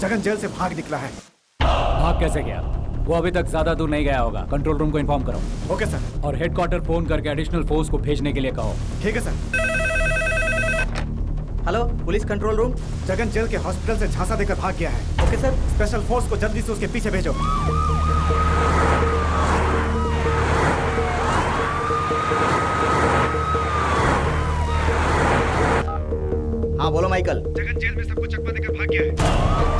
Jagan jail से भाग निकला है। भाग कैसे गया? वो अभी तक ज्यादा दूर नहीं गया होगा। कंट्रोल रूम को इन्फॉर्म करो। Okay sir. और हेडक्वार्टर फोन करके एडिशनल फोर्स को भेजने के लिए कहो। ठीक है sir. Hello, police control room. Jagan jail के हॉस्पिटल से झांसा देकर भाग गया है। Okay sir. स्पेशल फोर्स को जल्दी से उसके पीछे भेजो। हाँ बोलो माइकल। जगन जेल में सबको चकमा देकर भाग गया है।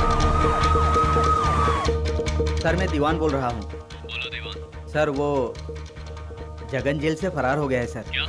सर मैं दीवान बोल रहा हूँ। बोलो दीवान। सर वो जगन जेल से फरार हो गया है सर। क्या?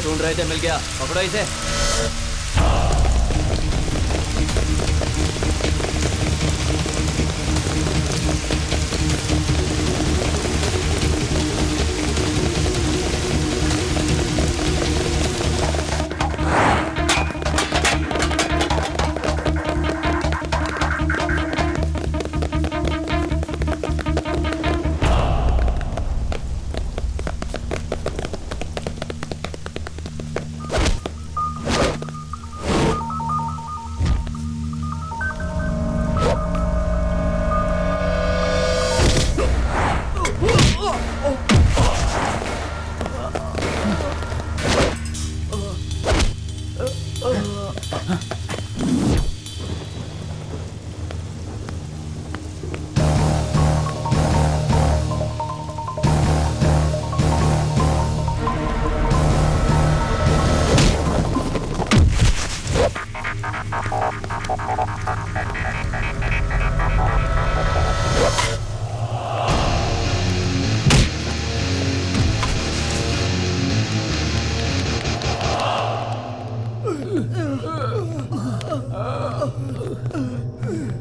ढूंढ रहे थे, मिल गया। पकड़ो इसे।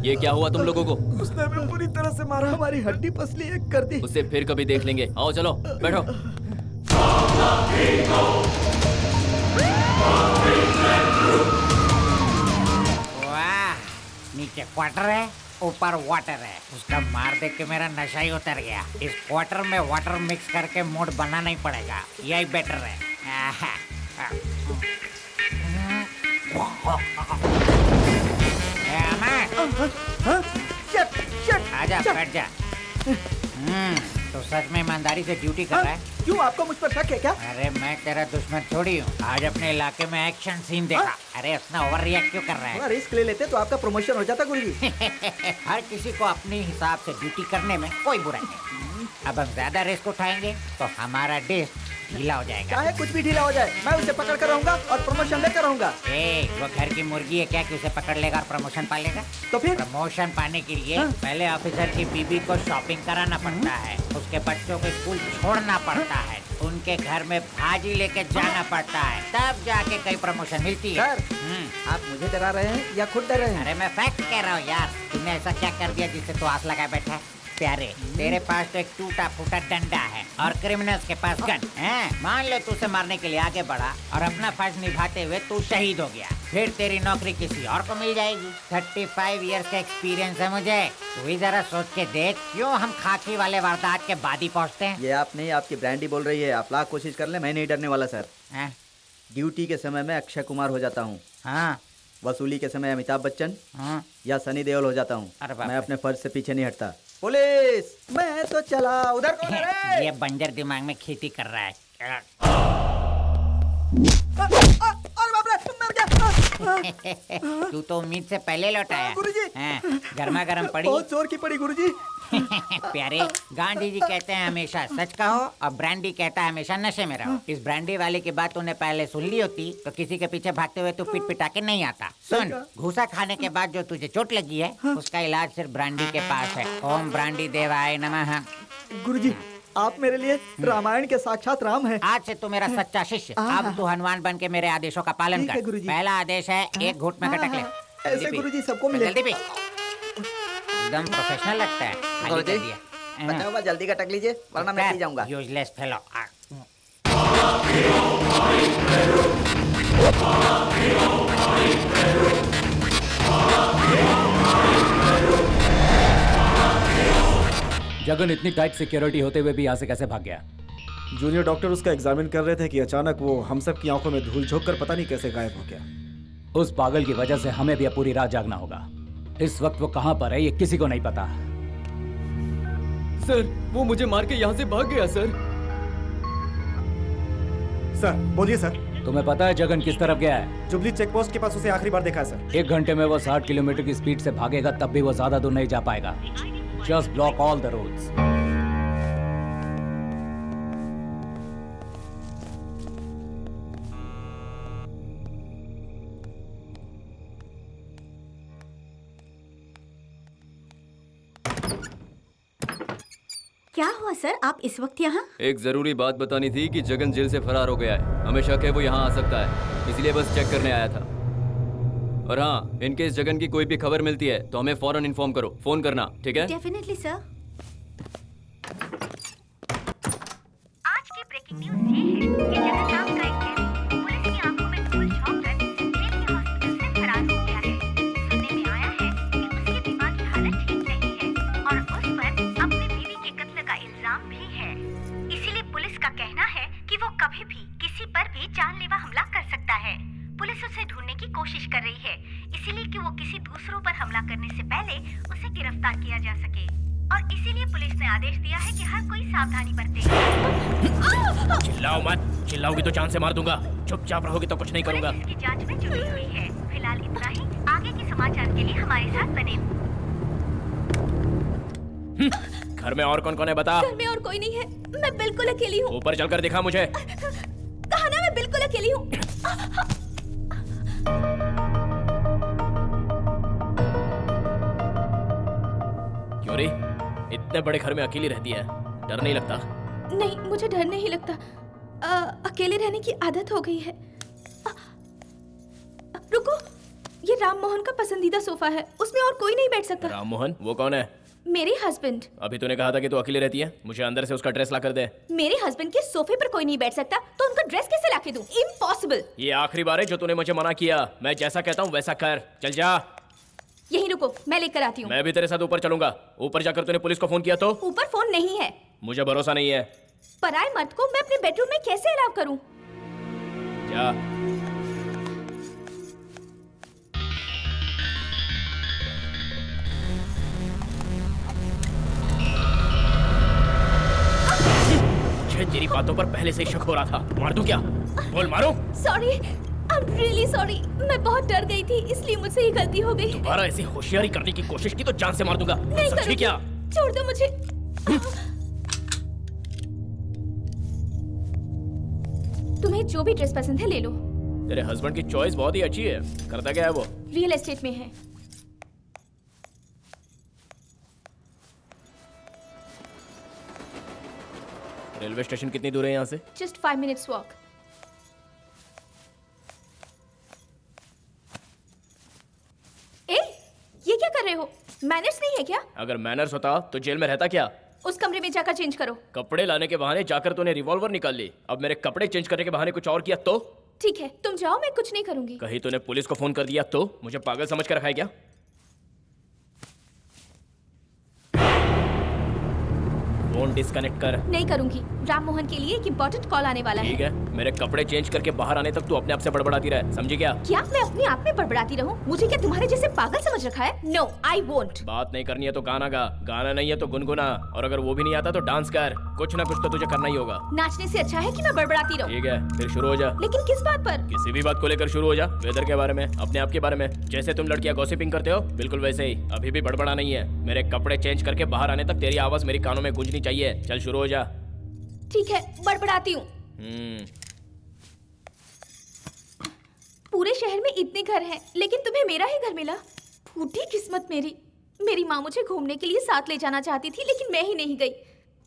ये क्या हुआ तुम लोगों को? उसने हमें पूरी तरह से मारा, हमारी हड्डी पसली एक कर दी। उसे फिर कभी देख लेंगे। आओ चलो बैठो। वाह, नीचे क्वार्टर है, ऊपर वाटर है। उसका मार देख के मेरा नशा ही उतर गया। इस क्वार्टर में वाटर मिक्स करके मूड बनाना ही पड़ेगा, यही बेटर है। आजा बैठ जा। तो सच में ईमानदारी से ड्यूटी कर रहा है? क्यों, आपको मुझ पर शक है क्या? अरे मैं तेरा दुश्मन थोड़ी हूँ। आज अपने इलाके में एक्शन सीन देखा। अरे इतना ओवर रिएक्ट क्यों कर रहा है? रिस्क ले लेते तो आपका प्रमोशन हो जाता गुरुजी। हर किसी को अपने हिसाब से ड्यूटी करने में कोई बुराई नहीं। अब हम ज्यादा रिस्क उठाएंगे तो हमारा डिश ढीला हो जाएगा। चाहे कुछ भी ढीला हो जाए, मैं उसे पकड़ कर रहूंगा और प्रमोशन लेकर रहूंगा। वो घर की मुर्गी है क्या कि उसे पकड़ लेगा और प्रमोशन पा लेगा? तो फिर प्रमोशन पाने के लिए पहले ऑफिसर की बीबी को शॉपिंग कराना पड़ता है, उसके बच्चों को स्कूल छोड़ना पड़ता है, उनके घर में भाजी लेके जाना पड़ता है, तब जाके कई प्रमोशन मिलती है। आप मुझे डरा रहे हैं या खुद डर रहे हैं? अरे मैं फैक्ट कह रहा हूँ यार। तुमने ऐसा क्या कर दिया जिससे तू आस लगाए बैठा है? प्यारे, तेरे पास तो एक टूटा फूटा डंडा है और क्रिमिनल्स के पास गन है। मान लो तू उसे मारने के लिए आगे बढ़ा और अपना फर्ज निभाते हुए तू शहीद हो गया, फिर तेरी नौकरी किसी और को मिल जाएगी। 35 इयर्स का एक्सपीरियंस है मुझे। तू ही जरा सोच के देख, क्यों हम खाकी वाले वारदात के बाद ही पहुँचते हैं। ये आप नहीं, आपकी ब्रांडी बोल रही है। आप लाख कोशिश कर ले, मैं नहीं डरने वाला सर। हैं? ड्यूटी के समय में अक्षय कुमार हो जाता हूँ, हाँ वसूली के समय अमिताभ बच्चन हाँ। या सनी देओल हो जाता हूँ। अरे बाप मैं रे। अपने फर्ज से पीछे नहीं हटता। पुलिस, मैं तो चला। उधर कौन है रे? ये बंजर दिमाग में खेती कर रहा है। अरे बाप रे, मर गया। तू तो उम्मीद से पहले लौट आया। गुरुजी। हाँ, गर्मा गर्म पड़ी। बहुत जोर की पड़ी गुरुजी। प्यारे, गांधी जी कहते हैं हमेशा सच कहो और ब्रांडी कहता है हमेशा नशे में रहो। इस ब्रांडी वाले की बात तूने पहले सुन ली होती तो किसी के पीछे भागते हुए तू पिट पिटा के नहीं आता। सुन, घूसा खाने के बाद जो तुझे चोट लगी है उसका इलाज सिर्फ ब्रांडी के पास है। ओम ब्रांडी देवाय नमः। गुरुजी, आप मेरे लिए रामायण के साक्षात राम हैं। आज से तू मेरा सच्चा शिष्य। अब तू हनुमान बन के मेरे आदेशों का पालन ठीक है कर। गुरुजी। पहला आदेश है एक घूंट में गटक ले। ऐसे जल्दी पी। गुरुजी सबको मिले। जल्दी पी। एकदम प्रोफेशनल लगता है। खाली कर गुरुजी, दिया। बचा हुआ जल्दी का टक लीजिए, वरना मैं पी जाऊंगा। Useless fellow. जगन इतनी टाइट सिक्योरिटी होते हुए भी यहाँ से कैसे भाग गया? जूनियर डॉक्टर उसका एग्जामिन कर रहे थे कि अचानक वो हम सब की आंखों में धूल झोंक कर पता नहीं कैसे गायब हो गया। उस पागल की वजह से हमें भी अब पूरी रात जागना होगा। इस वक्त वो कहाँ पर है ये किसी को नहीं पता। सर, वो मुझे मार के यहाँ से भाग गया सर। सर बोलिए सर। तुम्हें पता है जगन किस तरफ गया है? जुबली चेक पोस्ट के पास उसे आखिरी बार देखा है सर। 1 घंटे में वो 60 किलोमीटर की स्पीड से भागेगा, तब भी वो ज्यादा दूर नहीं जा पाएगा। Just block all the roads. क्या हुआ सर, आप इस वक्त यहाँ? एक जरूरी बात बतानी थी कि जगन जेल से फरार हो गया है। हमें शक है वो यहाँ आ सकता है, इसलिए बस चेक करने आया था। और हाँ, इनकेस जगन की कोई भी खबर मिलती है तो हमें फौरन इन्फॉर्म करो, फोन करना, ठीक है? Definitely sir. आज की ब्रेकिंग न्यूज ये है कि जगन नाम का एक कैदी पुलिस की आंखों में धूल झोंककर जेल के हॉस्पिटल से फरार हो गया है। सुनने में आया है कि उसकी दिमाग की हालत ठीक नहीं है और उस पर अपनी बीवी के कत्ल का इल्जाम भी है। इसीलिए पुलिस का कहना है कि वो कभी भी किसी पर भी जानलेवा हमला कर सकता है। पुलिस उसे ढूंढने की कोशिश कर रही है, इसीलिए कि वो किसी दूसरों पर हमला करने से पहले उसे गिरफ्तार किया जा सके। और इसीलिए पुलिस ने आदेश दिया है कि हर कोई सावधानी बरते। चिल्लाओ मत, चिल्लाओगी तो जान से मार दूंगा। चुपचाप रहोगी तो कुछ नहीं करूंगा। पुलिस इसकी जांच में जुटी हुई है। फिलहाल इतना ही। आगे के समाचार के लिए हमारे साथ बने। घर में और कौन कौन है बता। घर में और कोई नहीं है, मैं बिल्कुल अकेली हूँ। ऊपर चलकर दिखा मुझे। कहा ना, मैं बिल्कुल अकेली हूँ। क्यों रे, इतने बड़े घर में अकेली रहती है, डर नहीं लगता? नहीं, मुझे डर नहीं लगता। अकेले रहने की आदत हो गई है। रुको, ये राम मोहन का पसंदीदा सोफा है, उसमें और कोई नहीं बैठ सकता। राम मोहन, वो कौन है? मेरे हस्बैंड। अभी तूने कहा था कि तू अकेली रहती है। मुझे अंदर से उसका ड्रेस ला कर दे। मेरे हस्बैंड के सोफे पर कोई नहीं बैठ सकता, तो उनका ड्रेस कैसे लाके दूं? इम्पॉसिबल। ये आखिरी बार है जो तूने मुझे मना किया। मैं जैसा कहता हूँ वैसा कर। चल जा। यहीं रुको, मैं लेकर आती हूँ। मैं भी तेरे साथ ऊपर चलूंगा। ऊपर जाकर तूने पुलिस को फोन किया तो? ऊपर फोन नहीं है। मुझे भरोसा नहीं है। पराये मर्द को मैं अपने बेडरूम में कैसे अलाउ करूं? जा। मुझे तेरी बातों पर पहले से ही शक हो रहा था। मार दूं क्या? बोल, मारूं? Sorry, I am really sorry. मैं बहुत डर गई थी, इसलिए मुझसे ये गलती हो गई। दोबारा ऐसी होशियारी करने की कोशिश की तो जान से मार दूंगा। नहीं सच्ची करूंगी। क्या? छोड़ दो मुझे। तुम्हें जो भी ड्रेस पसंद है ले लो। तेरे हस्बैंड की चॉइस बहुत ही अच्छी है। करता क्या है वो? रियल एस्टेट में है। रेलवे स्टेशन कितनी दूर है यहाँ से? Just 5 minutes walk. ए, ये क्या कर रहे हो? मैनर्स नहीं है क्या? अगर मैनर्स होता तो जेल में रहता क्या? उस कमरे में जाकर चेंज करो। कपड़े लाने के बहाने जाकर तूने रिवॉल्वर निकाल ली, अब मेरे कपड़े चेंज करने के बहाने कुछ और किया तो? ठीक है, तुम जाओ, मैं कुछ नहीं करूंगी। कहीं तूने पुलिस को फोन कर दिया तो? मुझे पागल समझ कर रखा है क्या? फोन डिस्कनेक्ट कर। नहीं करूंगी। राम मोहन के लिए एक इम्पोर्टेंट कॉल आने वाला ठीक है। है, मेरे कपड़े चेंज करके बाहर आने तक तू अपने आप से बड़बड़ाती रहे, समझी क्या? क्या मैं अपने आप में बड़बड़ाती रहूं? मुझे क्या तुम्हारे जैसे पागल समझ रखा है? No, I won't. बात नहीं करनी है तो गाना गा, गाना नहीं है तो गुनगुना, और अगर वो भी नहीं आता तो डांस कर। कुछ ना कुछ तो तुझे करना ही होगा। नाचने से अच्छा है कि मैं बड़बड़ाती रहूं। ठीक है, फिर शुरू हो जा। लेकिन किस बात पर? किसी भी बात को लेकर शुरू हो जा। वेदर के बारे में, अपने आप के बारे में। जैसे तुम लड़कियां गॉसिपिंग करते हो, बिल्कुल वैसे ही। अभी भी बड़बड़ा नहीं है। मेरे कपड़े चेंज करके बाहर आने तक तेरी आवाज मेरी कानों में गूंजनी चाहिए। चल शुरू हो जा। ठीक है, बड़बड़ाती हूँ। पूरे शहर में इतने घर हैं, लेकिन तुम्हें मेरा ही घर मिला। फूटी किस्मत मेरी। मेरी माँ मुझे घूमने के लिए साथ ले जाना चाहती थी, लेकिन मैं ही नहीं गई।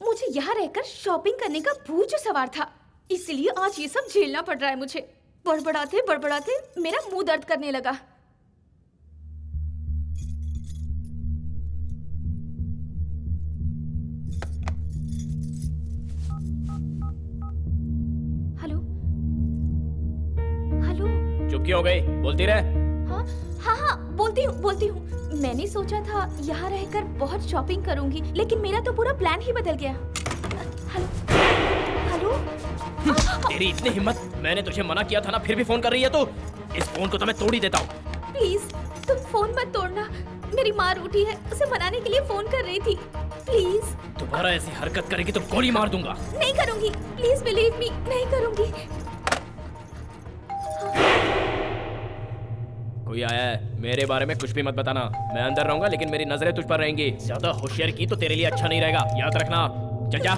मुझे यहाँ रहकर शॉपिंग करने का भूत जो सवार था, इसलिए आज ये सब झेलना पड़ रहा है मुझे। बड़बड़ाते बड़बड़ाते मेरा मुंह दर्द करने लगा। Hello hello. चुप क्यों हो गई? बोलती रहे। हाँ हाँ हाँ, बोलती हूँ। मैंने सोचा था यहाँ रहकर बहुत शॉपिंग करूंगी, लेकिन मेरा तो पूरा प्लान ही बदल गया। Hello hello. तेरी इतनी हिम्मत! मैंने तुझे मना किया था ना, फिर भी फोन कर रही है तू। इस फोन को तो मैं तोड़ ही देता हूँ। प्लीज तुम फोन मत तोड़ना। मेरी माँ रूठी है, उसे मनाने के लिए फोन कर रही थी। प्लीज। दोबारा ऐसी हरकत करेगी तो गोली मार दूंगा। नहीं करूंगी, प्लीज बिलीव मी, नहीं करूंगी। कोई आया है? मेरे बारे में कुछ भी मत बताना। मैं अंदर रहूंगा, लेकिन मेरी नजरें तुझ पर रहेंगी। ज्यादा होशियार की तो तेरे लिए अच्छा नहीं रहेगा, याद रखना। चल जा।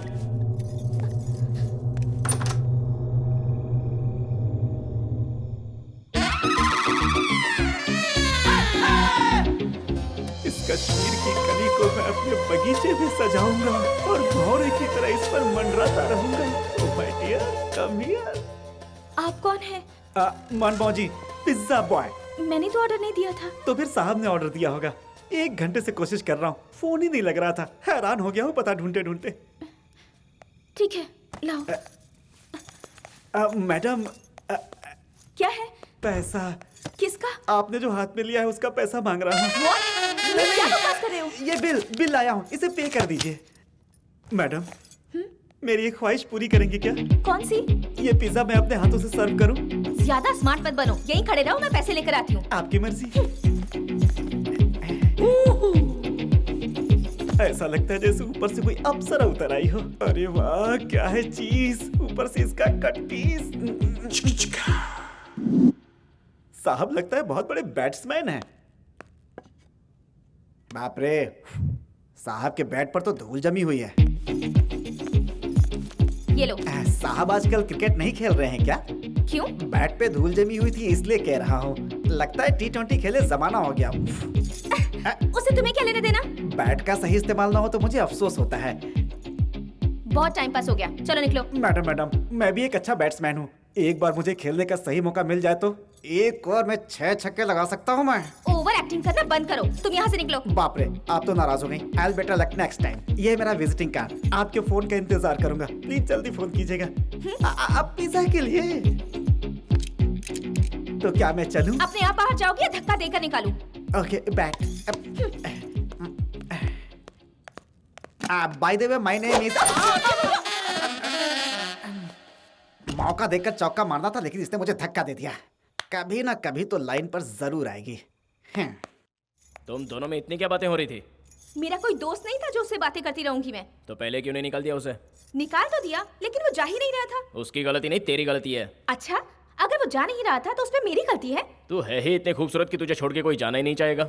इस कश्मीर की कली को मैं अपने बगीचे में सजाऊंगा और भौरे की तरह इस पर मंडराता रहूंगा। Oh my dear, come here. आप कौन है? Manmohan ji, pizza boy. मैंने तो ऑर्डर नहीं दिया था। तो फिर साहब ने ऑर्डर दिया होगा। 1 घंटे से कोशिश कर रहा हूँ, फोन ही नहीं लग रहा था। हैरान हो गया हूँ पता ढूंढते ढूंढते। ठीक है, लाओ। मैडम, क्या है? पैसा। किसका? आपने जो हाथ में लिया है उसका पैसा मांग रहा हूँ। क्या बकवास कर रहे हो? ये बिल लाया हूँ, इसे पे कर दीजिए। मैडम, मेरी एक ख्वाहिश पूरी करेंगी क्या? कौन सी? ये पिज्जा मैं अपने हाथों से सर्व करूं? ज्यादा स्मार्ट मत बनो, यहीं खड़े रहो, मैं पैसे लेकर आती हूँ। आपकी मर्जी। ऐसा लगता है जैसे ऊपर से कोई अप्सरा उतर आई हो। अरे वाह, क्या है चीज, ऊपर से इसका कट पीस। साहब लगता है बहुत बड़े बैट्समैन हैं। बाप रे, साहब के बैट पर तो धूल जमी हुई है। ये लो। साहब आजकल क्रिकेट नहीं खेल रहे हैं क्या? क्यों? बैट पे धूल जमी हुई थी इसलिए कह रहा हूँ। लगता है T20 खेले जमाना हो गया। उसे तुम्हें क्या लेने देना? बैट का सही इस्तेमाल ना हो तो मुझे अफसोस होता है। बहुत टाइम पास हो गया, चलो निकलो। मैडम, मैं भी एक अच्छा बैट्समैन हूँ। एक बार मुझे खेलने का सही मौका मिल जाए तो एक और मैं 6 छक्के लगा सकता हूँ मैं। ओवर एक्टिंग करना बंद करो, तुम यहाँ से निकलो। बाप रे, आप तो नाराज हो गई। I'll better luck next time। ये है मेरा विजिटिंग कार्ड। आपके फोन का इंतजार करूंगा। प्लीज जल्दी फोन कीजिएगा। आप पिज्जा के लिए। तो क्या मैं चलूं? अपने आप बाहर जाओगे या धक्का देकर निकालूं? Okay, back. Bye the way, my name is. मौका देखकर चौका मारना था, लेकिन इसने मुझे धक्का दे दिया। कभी ना कभी तो लाइन पर जरूर आएगी। तुम दोनों में इतनी क्या बातें हो रही थी? मेरा कोई दोस्त नहीं था जो उससे बातें करती रहूंगी मैं। तो पहले क्यों नहीं निकाल दिया उसे? निकाल तो दिया, लेकिन वो जा ही नहीं रहा था। उसकी गलती नहीं, तेरी गलती है। अच्छा, अगर वो जा नहीं रहा था तो उसमें मेरी गलती है? तू है ही इतने खूबसूरत कि तुझे छोड़ के कोई जाना ही नहीं चाहेगा।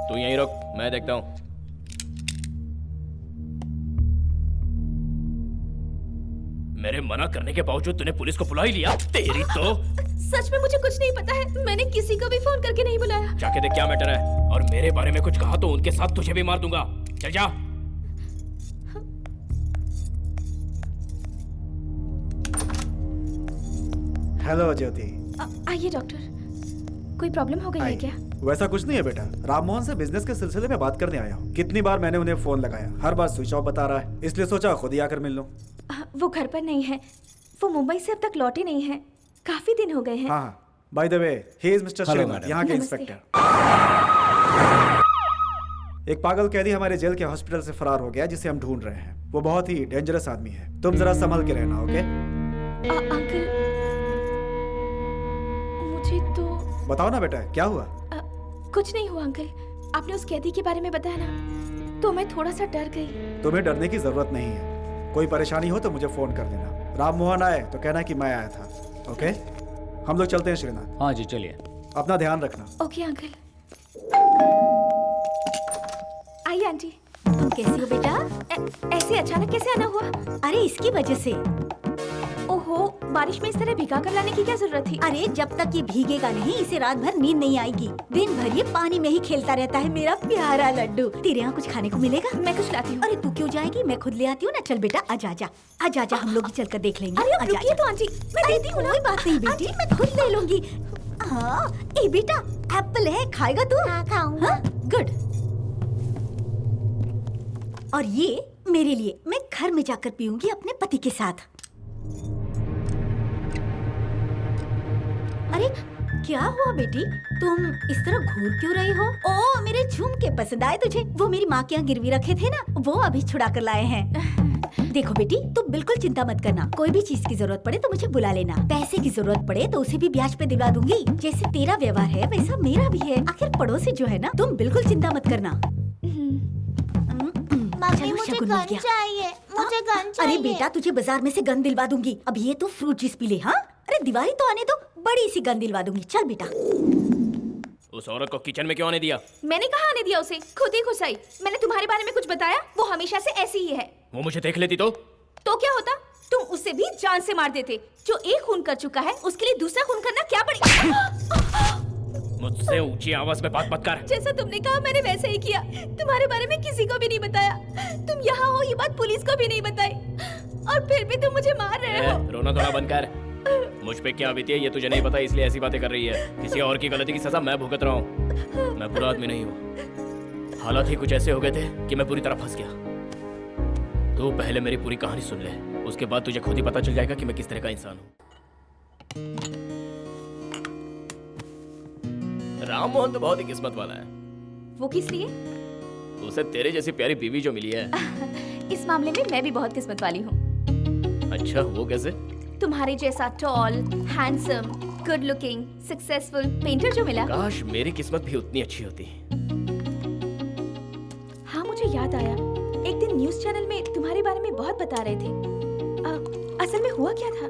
तू यहीं रुक, मैं देखता हूँ। मेरे मना करने के बावजूद तूने पुलिस को बुला ही लिया। तेरी तो। सच में मुझे कुछ नहीं पता है, मैंने किसी को भी फोन करके नहीं बुलाया। जाके देख क्या मैटर है, और मेरे बारे में कुछ कहा तो उनके साथ तुझे भी मार दूंगा। चल जा। हेलो ज्योति। आइए डॉक्टर, कोई प्रॉब्लम हो गई है आई। क्या? वैसा कुछ नहीं है बेटा, राम मोहन से बिजनेस के सिलसिले में बात करने आया हूँ। कितनी बार मैंने उन्हें फोन लगाया, हर बार स्विच ऑफ बता रहा है, इसलिए सोचा खुद ही आकर मिल लूं। वो घर पर नहीं है, वो मुंबई से अब तक लौटे नहीं हैं, काफी दिन हो गए हैं। हाँ, by the way, he is mister Hello, Shrinath, madam. यहाँ के नमस्ते। इंस्पेक्टर। एक पागल कैदी हमारे जेल के हॉस्पिटल से फरार हो गया, जिसे हम ढूंढ रहे हैं। वो बहुत ही डेंजरस आदमी है, तुम जरा संभल के रहना, ओके? अंकल, मुझे तो बताओ ना बेटा, क्या हुआ? कुछ नहीं हुआ अंकल। आपने उस कैदी के बारे में बताया ना, तो मैं थोड़ा सा डर गई। तुम्हें डरने की जरूरत नहीं है, कोई परेशानी हो तो मुझे फोन कर देना। राम मोहन आए तो कहना कि मैं आया था, ओके? हम लोग चलते हैं श्रीनाथ। हाँ जी चलिए। अपना ध्यान रखना। Okay uncle. आइए आंटी। तुम कैसी हो बेटा? ऐसे अचानक कैसे आना हुआ? अरे इसकी वजह से। ओहो, बारिश में इस तरह भिगा कर लाने की क्या जरूरत थी? अरे जब तक ये भीगेगा नहीं, इसे रात भर नींद नहीं आएगी। दिन भर ये पानी में ही खेलता रहता है, मेरा प्यारा लड्डू। तेरे यहाँ कुछ खाने को मिलेगा? मैं कुछ लाती हूँ। अरे तू क्यों जाएगी, मैं खुद ले आती हूँ ना। चल बेटा आजा आजा आजा आजा, हम लोग ही चलकर देख लेंगे। अरे अब आजा, रुकिए आजा। तो आंटी, मैं देती हूँ ना। कोई बात नहीं बेटी, मैं खुद ले लूंगी। हाँ, ए बेटा एप्पल है, खाएगा तू? हाँ खाऊंगा। गुड। और ये मेरे लिए, मैं घर में जाकर पीऊंगी अपने पति के साथ। अरे क्या हुआ बेटी, तुम इस तरह घूर क्यों रही हो? ओ मेरे झुमके पसंद आए तुझे? वो मेरी माँ के यहाँ गिरवी रखे थे ना, वो अभी छुड़ा कर लाए हैं। देखो बेटी, तुम बिल्कुल चिंता मत करना। कोई भी चीज की जरूरत पड़े तो मुझे बुला लेना। पैसे की जरूरत पड़े तो उसे भी ब्याज पे दिलवा दूंगी। जैसे तेरा व्यवहार है वैसा मेरा भी है, आखिर पड़ोसी जो है ना। तुम बिल्कुल चिंता मत करना। मम्मी मुझे गन चाहिए, मुझे गन चाहिए। अरे बेटा तुझे बाजार में से गन दिलवा दूंगी। अब ये तो फ्रूट जूस पी ले। हाँ, अरे दिवाली तो आने दो, बड़ी सी गन दिलवा दूंगी। चल बेटा। उस औरत को किचन में क्यों आने दिया? मैंने कहा आने दिया उसे, खुद ही घुस आई। मैंने तुम्हारे बारे में कुछ बताया? वो हमेशा से ऐसी ही है। वो मुझे देख लेती तो क्या होता? तुम उसे भी जान से मार देते। जो एक खून कर चुका है उसके लिए दूसरा खून करना क्या पड़ेगा? मुझसे ऊंची आवाज में बात मत कर। जैसा तुमने कहा मैंने वैसे ही किया। तुम्हारे बारे में किसी को भी नहीं बताया। तुम यहाँ हो ये बात पुलिस को भी नहीं बताई, और फिर भी तुम मुझे मार रहे हो। रोना थोड़ा बंद कर। मुझ पे क्या बीती है ये तुझे नहीं पता, इसलिए ऐसी बातें कर रही है। किसी और की गलती की सजा मैं भुगत रहा हूँ। मैं बुरा आदमी नहीं हूँ। हालात ही कुछ ऐसे हो गए थे कि मैं पूरी तरह फंस गया। तू पहले मेरी पूरी कहानी सुन ले, उसके बाद तुझे खुद ही पता चल जाएगा कि मैं किस तरह का इंसान हूँ। राम मोहन तो बहुत ही किस्मत वाला है। वो किस लिए? उसे तेरे जैसी प्यारी बीवी जो मिली है। इस मामले में मैं भी बहुत किस्मत वाली हूँ। अच्छा, वो कैसे? तुम्हारे जैसा tall, handsome, good looking, successful painter जो मिला। काश मेरी किस्मत भी उतनी अच्छी होती। हाँ, मुझे याद आया, एक दिन न्यूज़ चैनल में तुम्हारे बारे में बहुत बता रहे थे। असल में हुआ क्या था?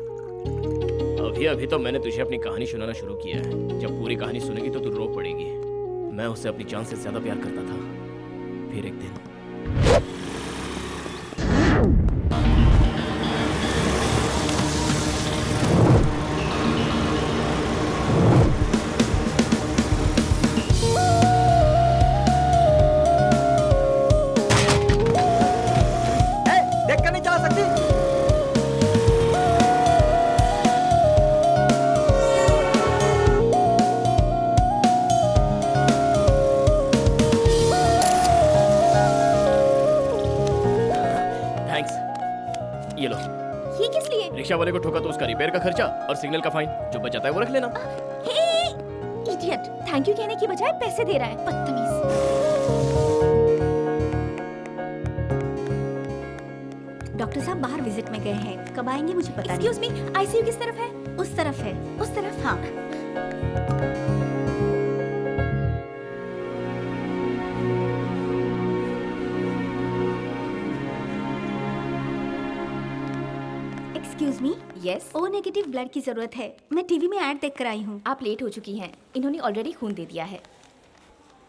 अभी अभी तो मैंने तुझे अपनी कहानी सुनाना शुरू किया है। जब पूरी कहानी सुनेगी तो तू रो पड़ेगी। मैं उसे अपनी जान से ज्यादा प्यार करता था। फिर एक दिन देख कर नहीं चला सकती? थैंक्स। ये लो। ये किस लिए? रिक्शा वाले को ठोका तो उसका रिपेयर का खर्चा और सिग्नल का फाइन। जो बच जाता है वो रख लेना। इडियट, थैंक यू कहने की बजाय पैसे दे रहा है, बदतमीज। डॉक्टर साहब बाहर विजिट में गए हैं, कब आएंगे मुझे पता नहीं। एक्सक्यूज मी, आईसीयू किस तरफ है? उस तरफ है। उस तरफ? हाँ। Excuse me. Yes. O negative blood की जरूरत है। मैं टीवी में ऐड देख कर आई हूँ। आप लेट हो चुकी हैं, इन्होंने ऑलरेडी खून दे दिया है।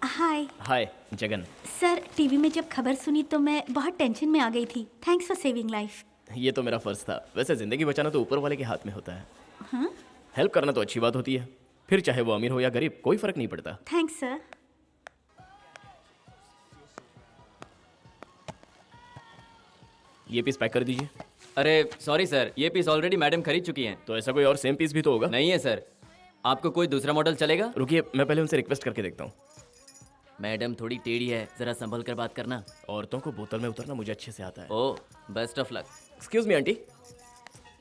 हाय। हाय जगन। सर, टीवी में जब खबर सुनी तो मैं बहुत टेंशन में आ गई थी। Thanks for saving life. ये तो मेरा फर्ज था। वैसे जिंदगी बचाना तो ऊपर वाले के हाथ में होता है। हाँ? हेल्प करना तो अच्छी बात होती है, फिर चाहे वो अमीर हो या गरीब, कोई फर्क नहीं पड़ता। Thanks sir. ये पीस पैक कर दीजिए। अरे सॉरी सर, ये पीस ऑलरेडी मैडम खरीद चुकी हैं। तो ऐसा कोई और सेम पीस भी तो होगा? नहीं है सर। आपको कोई दूसरा मॉडल चलेगा? रुकिए, मैं पहले उनसे रिक्वेस्ट करके देखता हूँ। मैडम थोड़ी टेढ़ी है, जरा संभल कर बात करना। औरतों को बोतल में उतरना मुझे अच्छे से आता है। Oh, best of luck. Excuse me aunty.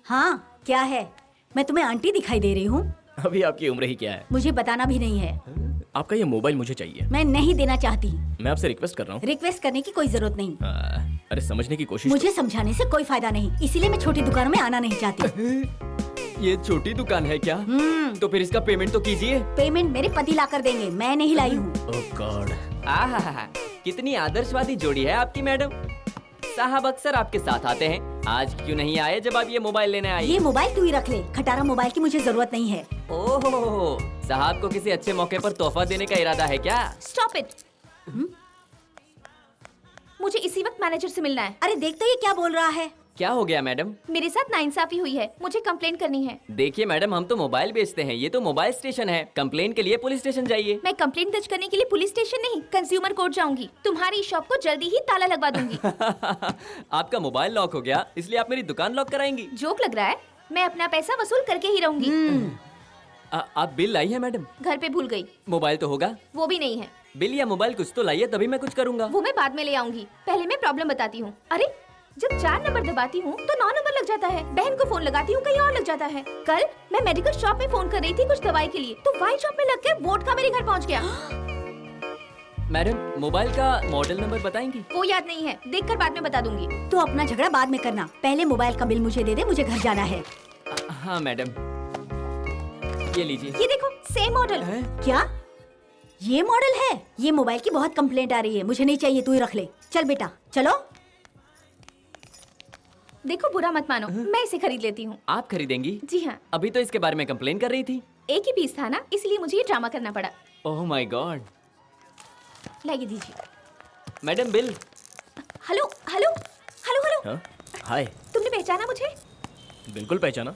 हाँ, क्या है? मैं तुम्हें आंटी दिखाई दे रही हूँ? अभी आपकी उम्र ही क्या है? मुझे बताना भी नहीं है। आपका ये मोबाइल मुझे चाहिए। मैं नहीं देना चाहती। मैं आपसे रिक्वेस्ट कर रहा हूँ। रिक्वेस्ट करने की कोई जरूरत नहीं। अरे समझने की कोशिश। मुझे समझाने से कोई फायदा नहीं, इसीलिए मैं छोटी दुकानों में आना नहीं चाहती। ये छोटी दुकान है क्या? तो फिर इसका पेमेंट तो कीजिए। पेमेंट मेरे पति ला कर देंगे, मैं नहीं लाई हूँ। ओह गॉड। आहा, कितनी आदर्शवादी जोड़ी है आपकी मैडम। साहब अक्सर आपके साथ आते हैं, आज क्यों नहीं आए जब आप ये मोबाइल लेने आए? ये मोबाइल तू ही रख ले, खटारा मोबाइल की मुझे जरूरत नहीं है। ओहो, साहब को किसी अच्छे मौके पर तोहफा देने का इरादा है क्या? Stop it. मुझे इसी वक्त मैनेजर से मिलना है। अरे देख तो ये क्या बोल रहा है। क्या हो गया मैडम? मेरे साथ नाइंसाफी हुई है, मुझे कंप्लेंट करनी है। देखिए मैडम, हम तो मोबाइल बेचते हैं, ये तो मोबाइल स्टेशन है। कंप्लेंट के लिए पुलिस स्टेशन जाइए। मैं कंप्लेंट दर्ज करने के लिए पुलिस स्टेशन नहीं, कंज्यूमर कोर्ट जाऊंगी। तुम्हारी शॉप को जल्दी ही ताला लगवा दूंगी। आपका मोबाइल लॉक हो गया, इसलिए आप मेरी दुकान लॉक कराएंगी? जोक लग रहा है? मैं अपना पैसा वसूल करके ही रहूंगी। आप बिल लाई है मैडम? घर पे भूल गई। मोबाइल तो होगा? वो भी नहीं है। बिल या मोबाइल कुछ तो लाइए, तभी मैं कुछ करूंगा। वो मैं बाद में ले आऊंगी, पहले मैं प्रॉब्लम बताती हूँ। अरे जब 4 नंबर दबाती हूँ तो 9 नंबर लग जाता है। बहन को फोन लगाती हूँ, कहीं और लग जाता है। कल मैं मेडिकल शॉप में फोन कर रही थी कुछ दवाई के लिए, तो वाइन शॉप में लग के वोडका मेरे घर पहुँच गया। मैडम मोबाइल का मॉडल नंबर बताएंगी? वो याद नहीं है, देखकर बाद में बता दूंगी। तो अपना झगड़ा बाद में करना, पहले मोबाइल का बिल मुझे दे दे, मुझे घर जाना है। हाँ मैडम, ये लीजिए। ये देखो, सेम मॉडल। क्या ये मॉडल है? ये मोबाइल की बहुत कंप्लेंट आ रही है, मुझे नहीं चाहिए, तू ही रख ले। चल बेटा चलो। देखो बुरा मत मानो, मैं इसे खरीद लेती हूँ। आप खरीदेंगी? जी हाँ। अभी तो इसके बारे में कंप्लेन कर रही थी। एक ही पीस था ना, इसलिए मुझे ये ड्रामा करना पड़ा। Oh my god. लाइए दीजिए। Madam bill. Hello hello hello hello. Hi. तुमने पहचाना मुझे? बिल्कुल पहचाना।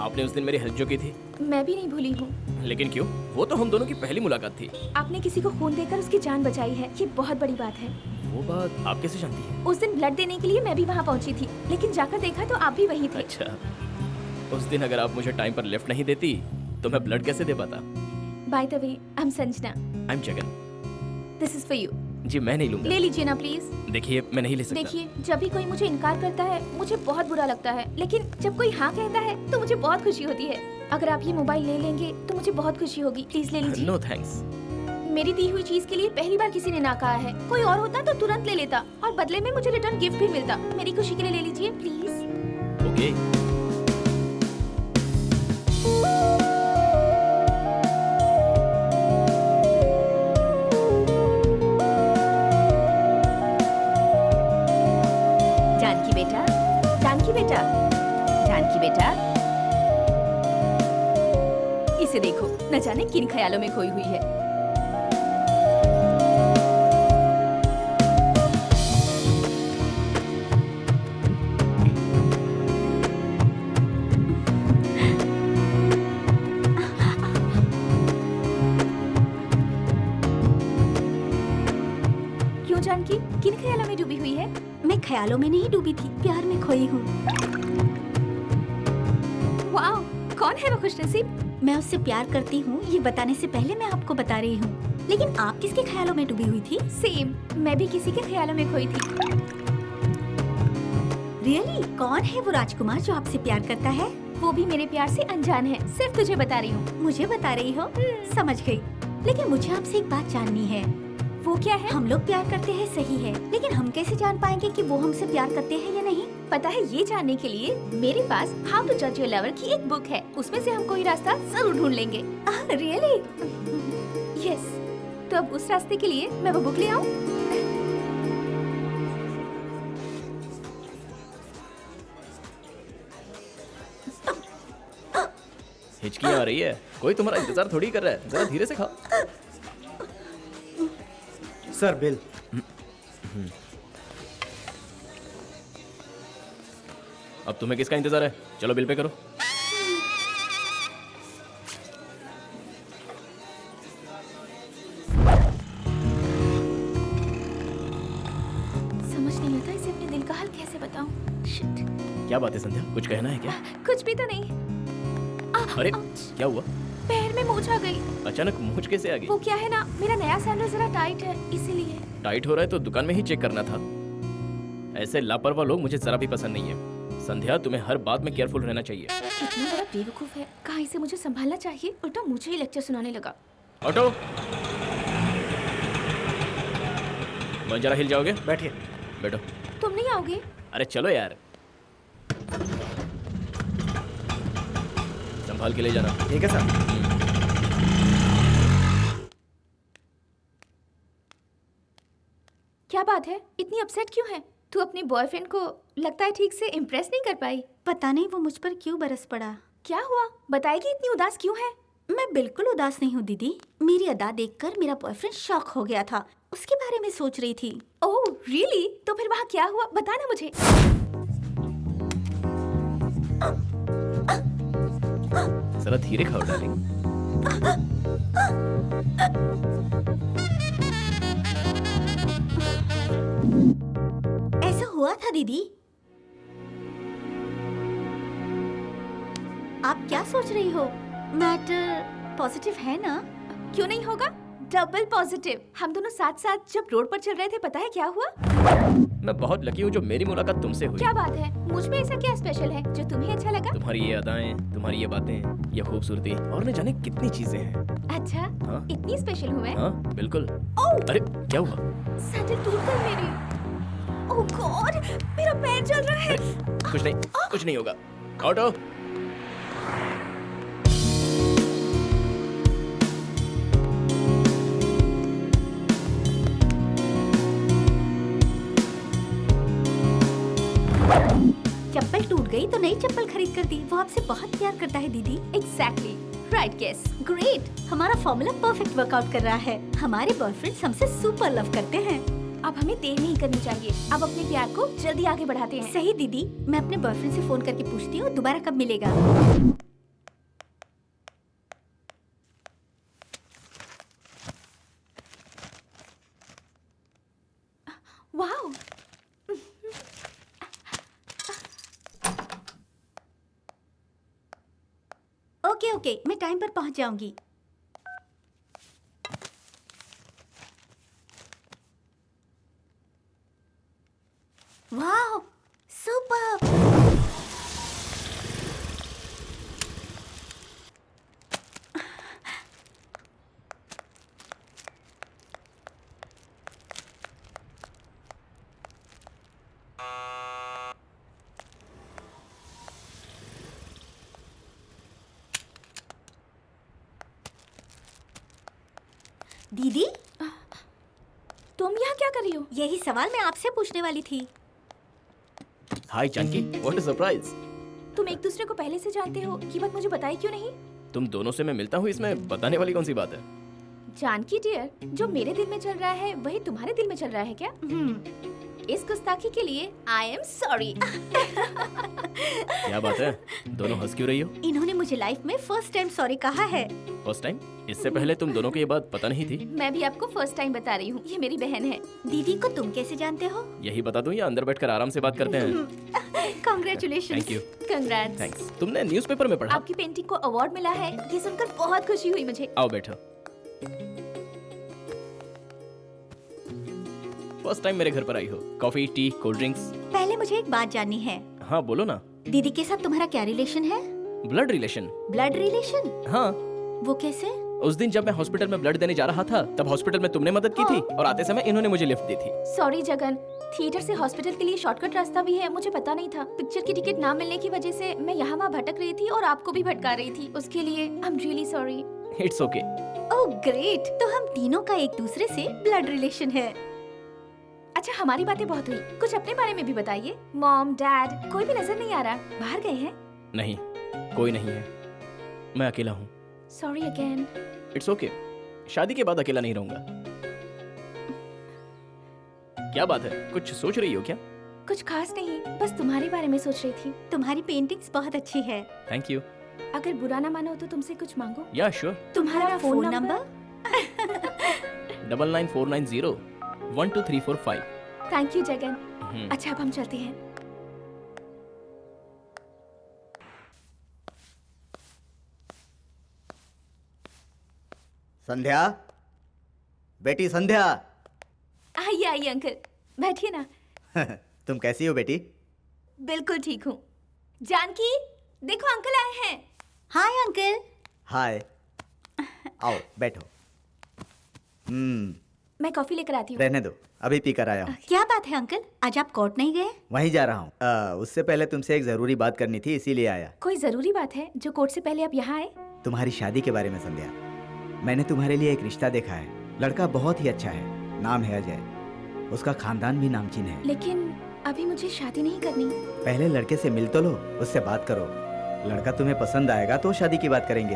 आपने उस दिन मेरी हेल्प जो की थी। मैं भी नहीं भूली हूँ। लेकिन क्यों? वो तो हम दोनों की पहली मुलाकात थी। आपने किसी को खून देकर उसकी जान बचाई है, ये बहुत बड़ी बात है। वो बात आप कैसे जानती हैं? उस दिन ब्लड देने के लिए मैं भी वहाँ पहुँची थी, लेकिन जाकर देखा तो आप भी वहीं थे। अच्छा, उस दिन अगर आप मुझे टाइम पर लिफ्ट नहीं देती तो मैं ब्लड कैसे दे पाता? By the way, I am Sanjana. I am Jagan. This is for you. जी मैं नहीं लूंगा। ले लीजिए ना प्लीज। देखिए मैं नहीं ले सकता। देखिए, जब भी कोई मुझे इनकार करता है मुझे बहुत बुरा लगता है, लेकिन जब कोई हाँ कहता है तो मुझे बहुत खुशी होती है। अगर आप ये मोबाइल ले लेंगे तो मुझे बहुत खुशी होगी, प्लीज ले लीजिए। No thanks. मेरी दी हुई चीज के लिए पहली बार किसी ने ना कहा है। कोई और होता तो तुरंत ले लेता और बदले में मुझे रिटर्न गिफ्ट भी मिलता। मेरी खुशी के लिए ले लीजिए प्लीज। ओके। जानकी बेटा, जानकी बेटा, जानकी बेटा, इसे देखो, न जाने किन ख्यालों में खोई हुई है। क्यों जानकी, किन ख्यालों में डूबी हुई है? मैं ख्यालों में नहीं डूबी थी, प्यार में खोई हूँ। वाह, कौन है वो खुशनसीब? मैं उससे प्यार करती हूँ, ये बताने से पहले मैं आपको बता रही हूँ। लेकिन आप किसके ख्यालों में डूबी हुई थी? सेम, मैं भी किसी के ख्यालों में खोई थी। रियली? कौन है वो राजकुमार जो आपसे प्यार करता है? वो भी मेरे प्यार से अनजान है, सिर्फ तुझे बता रही हूँ। मुझे बता रही हो? समझ गई। लेकिन मुझे आपसे एक बात जाननी है। वो क्या है? हम लोग प्यार करते हैं सही है, लेकिन हम कैसे जान पाएंगे कि वो हमसे प्यार करते हैं या नहीं? पता है, ये जानने के लिए मेरे पास हाउ टू जज योर लवर की एक बुक है। उसमें से हम कोई रास्ता जरूर ढूंढ लेंगे। रियली? यस। तो अब उस रास्ते के लिए मैं वो बुक ले आऊं? हिचकी आ रही है, कोई तुम्हारा इंतजार थोड़ी कर रहा है, जरा धीरे से खाओ। Sir bill. अब तुम्हें किसका इंतजार है? चलो बिल पे करो। समझ नहीं आता इसे अपने दिल का हाल कैसे बताऊं। Shit. क्या बात है संध्या, कुछ कहना है क्या? कुछ भी तो नहीं। अरे क्या हुआ? पैर में मोच आ गई। अचानक मूंछ कैसे आ गई? वो क्या है ना, मेरा नया सैंडल जरा टाइट है इसीलिए। टाइट हो रहा है तो दुकान में ही चेक करना था। ऐसे लापरवाह लोग मुझे जरा भी पसंद नहीं है। संध्या, तुम्हें हर बात में केयरफुल रहना चाहिए। कितना बड़ा बेवकूफ है, कहाँ से मुझे संभालना चाहिए, उल्टा मुझे ही लेक्चर सुनाने लगा। ऑटो, जरा हिल जाओगे? बैठिए। बैठो। तुम नहीं आओगे? अरे चलो यार, संभाल के ले जाना। ठीक है सर। क्या बात है, इतनी अपसेट क्यों है? तू अपने बॉयफ्रेंड को लगता है ठीक से इम्प्रेस नहीं कर पाई। पता नहीं वो मुझ पर क्यों बरस पड़ा। क्या हुआ, बताएगी इतनी उदास क्यों है? मैं बिल्कुल उदास नहीं हूँ दीदी। मेरी अदा देखकर मेरा बॉयफ्रेंड शॉक हो गया था, उसके बारे में सोच रही थी। Oh really? तो फिर वहाँ क्या हुआ, बताना मुझे। जरा धीरे खाओ डार्लिंग। ऐसा हुआ था दीदी। आप क्या सोच रही हो? मैटर पॉजिटिव है ना? क्यों नहीं होगा, डबल पॉजिटिव। हम दोनों साथ साथ जब रोड पर चल रहे थे, पता है क्या हुआ? मैं बहुत लकी हूँ जो मेरी मुलाकात तुमसे हुई। क्या बात है, मुझ में ऐसा क्या स्पेशल है जो तुम्हें अच्छा लगा? तुम्हारी ये अदाएं, तुम्हारी ये बातें, ये खूबसूरती और न जाने कितनी चीजें हैं। अच्छा, हाँ? इतनी स्पेशल हूँ मैं? हाँ बिल्कुल। अरे क्या हुआ? सैंडल टूट गई मेरी। ओह गॉड, मेरा पैर जल रहा है। कुछ नहीं होगा। ऑटो, चप्पल टूट गई तो नई चप्पल खरीद कर दी। वो आपसे बहुत प्यार करता है दीदी। Exactly, right guess. ग्रेट, हमारा फॉर्मूला परफेक्ट वर्कआउट कर रहा है। हमारे बॉयफ्रेंड्स हमसे सुपर लव करते हैं। अब हमें देर नहीं करनी चाहिए, अब अपने प्यार को जल्दी आगे बढ़ाते हैं। सही दीदी, मैं अपने बॉयफ्रेंड से फोन करके पूछती हूँ दोबारा कब मिलेगा। वाओ, ओके, मैं टाइम पर पहुँच जाऊंगी। Wow, super. दीदी, तुम यहाँ क्या कर रही हो? यही सवाल मैं आपसे पूछने वाली थी। हाय जानकी, व्हाट अ सरप्राइज। तुम एक दूसरे को पहले से जानते हो, ये बात मुझे बताई क्यों नहीं? तुम दोनों से मैं मिलता हूँ, इसमें बताने वाली कौन सी बात है? जानकी डियर, जो मेरे दिल में चल रहा है वही तुम्हारे दिल में चल रहा है क्या? इस गुस्ताखी के लिए आई एम सॉरी। क्या बात है, दोनों हंस क्यों रही हो? इन्होंने मुझे लाइफ में फर्स्ट टाइम सॉरी कहा है। First time? इससे पहले तुम दोनों को ये बात पता नहीं थी? मैं भी आपको फर्स्ट टाइम बता रही हूँ, ये मेरी बहन है। दीदी को तुम कैसे जानते हो? यही बता दूं या अंदर बैठकर आराम से बात करते हैं? Congratulations. Thank you. Congrats. Thanks. तुमने न्यूज़पेपर में पढ़ा? आपकी पेंटिंग को अवार्ड मिला है, ये सुनकर बहुत खुशी हुई मुझे। आओ बैठो। फर्स्ट टाइम मेरे घर पर आई हो। Coffee, T, cold drinks? पहले मुझे एक बात जाननी है। हाँ बोलो ना। दीदी के साथ तुम्हारा क्या रिलेशन है? Blood relation. Blood relation? हाँ। वो कैसे? उस दिन जब मैं हॉस्पिटल में ब्लड देने जा रहा था, तब हॉस्पिटल में तुमने मदद की थी और आते समय इन्होंने मुझे लिफ्ट दी थी। सॉरी जगन, थिएटर से हॉस्पिटल के लिए शॉर्टकट रास्ता भी है, मुझे पता नहीं था। पिक्चर की टिकट ना मिलने की वजह से मैं यहाँ वहाँ भटक रही थी और आपको भी भटका रही थी। उसके लिए I am really sorry. It's okay. Oh great, तो हम तीनों का एक दूसरे से ब्लड रिलेशन है। अच्छा, हमारी बातें बहुत हुई, कुछ अपने बारे में भी बताइए। मॉम, डैड, कोई भी नजर नहीं आ रहा, बाहर गए हैं? नहीं, कोई नहीं है, मैं अकेला हूँ। Sorry again. इट्स ओके, शादी के बाद अकेला नहीं रहूंगा। क्या बात है, कुछ सोच रही हो क्या? कुछ खास नहीं, बस तुम्हारे बारे में सोच रही थी। तुम्हारी पेंटिंग्स बहुत अच्छी है। Thank you. अगर बुरा ना मानो तो तुमसे कुछ मांगो? या श्योर। तुम्हारा phone number? 9949012345। Thank you Jagan. अच्छा अब हम चलते हैं। संध्या, बेटी संध्या। आइए आइए अंकल, बैठिए ना। तुम कैसी हो बेटी? बिल्कुल ठीक हूँ। जानकी, देखो अंकल आए हैं। Hi uncle. हाय, आओ बैठो। मैं कॉफी लेकर आती हूँ। रहने दो, अभी पी कर आया हूँ। क्या बात है अंकल, आज आप कोर्ट नहीं गए? वहीं जा रहा हूँ। उससे पहले तुमसे एक जरूरी बात करनी थी, इसीलिए आया। कोई जरूरी बात है जो कोर्ट से पहले आप यहाँ आए? तुम्हारी शादी के बारे में संध्या। मैंने तुम्हारे लिए एक रिश्ता देखा है। लड़का बहुत ही अच्छा है, नाम है अजय। उसका खानदान भी नामचीन है। लेकिन अभी मुझे शादी नहीं करनी। पहले लड़के से मिल तो लो, उससे बात करो। लड़का तुम्हें पसंद आएगा तो शादी की बात करेंगे।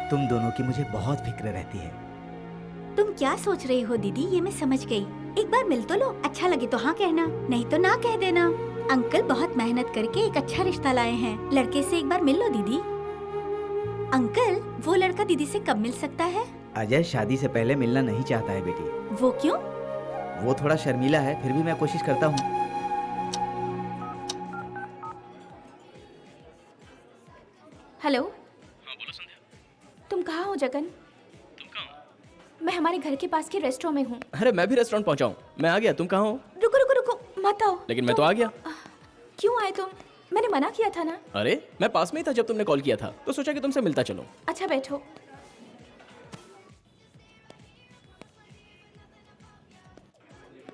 तुम दोनों की मुझे बहुत फिक्र रहती है। तुम क्या सोच रही हो दीदी, ये मैं समझ गई। एक बार मिल तो लो, अच्छा लगे तो हाँ कहना, नहीं तो ना कह देना। अंकल बहुत मेहनत करके एक अच्छा रिश्ता लाए हैं, लड़के से एक बार मिल लो दीदी। अंकल, वो लड़का दीदी से कब मिल सकता है? अजय शादी से पहले मिलना नहीं चाहता है बेटी। वो क्यों? वो थोड़ा शर्मीला है, फिर भी मैं कोशिश करता हूँ। हेलो। हाँ बोलो संध्या। तुम कहाँ हो जगन? तुम कहाँ हो? मैं हमारे घर के पास के रेस्टोरेंट में हूँ। अरे मैं भी रेस्टोरेंट पहुंचा हूँ, मैं आ गया। तुम कहाँ हो? रुको रुको रुको, मत आओ। लेकिन मैं तो आ गया। क्यों आए तुम? मैंने मना किया था ना। अरे मैं पास में ही था जब तुमने कॉल किया था, तो सोचा कि तुमसे मिलता चलो। अच्छा बैठो।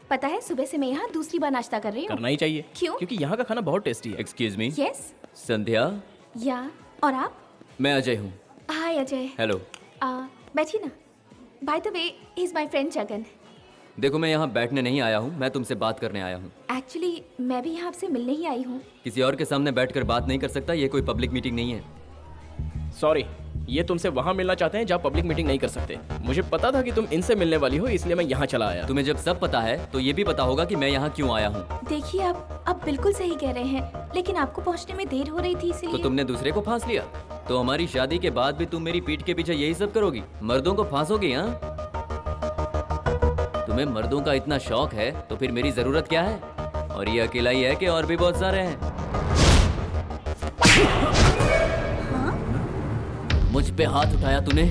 पता है सुबह से मैं यहाँ दूसरी बार नाश्ता कर रही हूँ। करना ही चाहिए। क्यों? क्योंकि यहाँ का खाना बहुत टेस्टी है। Excuse me. यस। संध्या, या और आप? मैं अजय हूँ। हाय अजय। हेलो। बैठिए ना। Bye the way, he is my friend Jagan. देखो मैं यहाँ बैठने नहीं आया हूँ, मैं तुमसे बात करने आया हूँ। एक्चुअली मैं भी यहाँ आपसे मिलने ही आई हूँ। किसी और के सामने बैठकर बात नहीं कर सकता, ये कोई पब्लिक मीटिंग नहीं है। सॉरी, ये तुमसे वहाँ मिलना चाहते हैं जहाँ पब्लिक मीटिंग नहीं कर सकते। मुझे पता था कि तुम इनसे मिलने वाली हो, इसलिए मैं यहाँ चला आया। तुम्हें जब सब पता है तो ये भी पता होगा कि मैं यहाँ क्यों आया हूँ। देखिए आप बिल्कुल सही कह रहे हैं, लेकिन आपको पहुँचने में देर हो रही थी इसलिए। तो तुमने दूसरे को फांस लिया? तो हमारी शादी के बाद भी तुम मेरी पीठ के पीछे यही सब करोगी? मर्दों को फांसोगी? हाँ, तुम्हें मर्दों का इतना शौक है तो फिर मेरी जरूरत क्या है? और ये अकेला ही है कि और भी बहुत सारे हैं? मुझ पे हाथ उठाया तूने?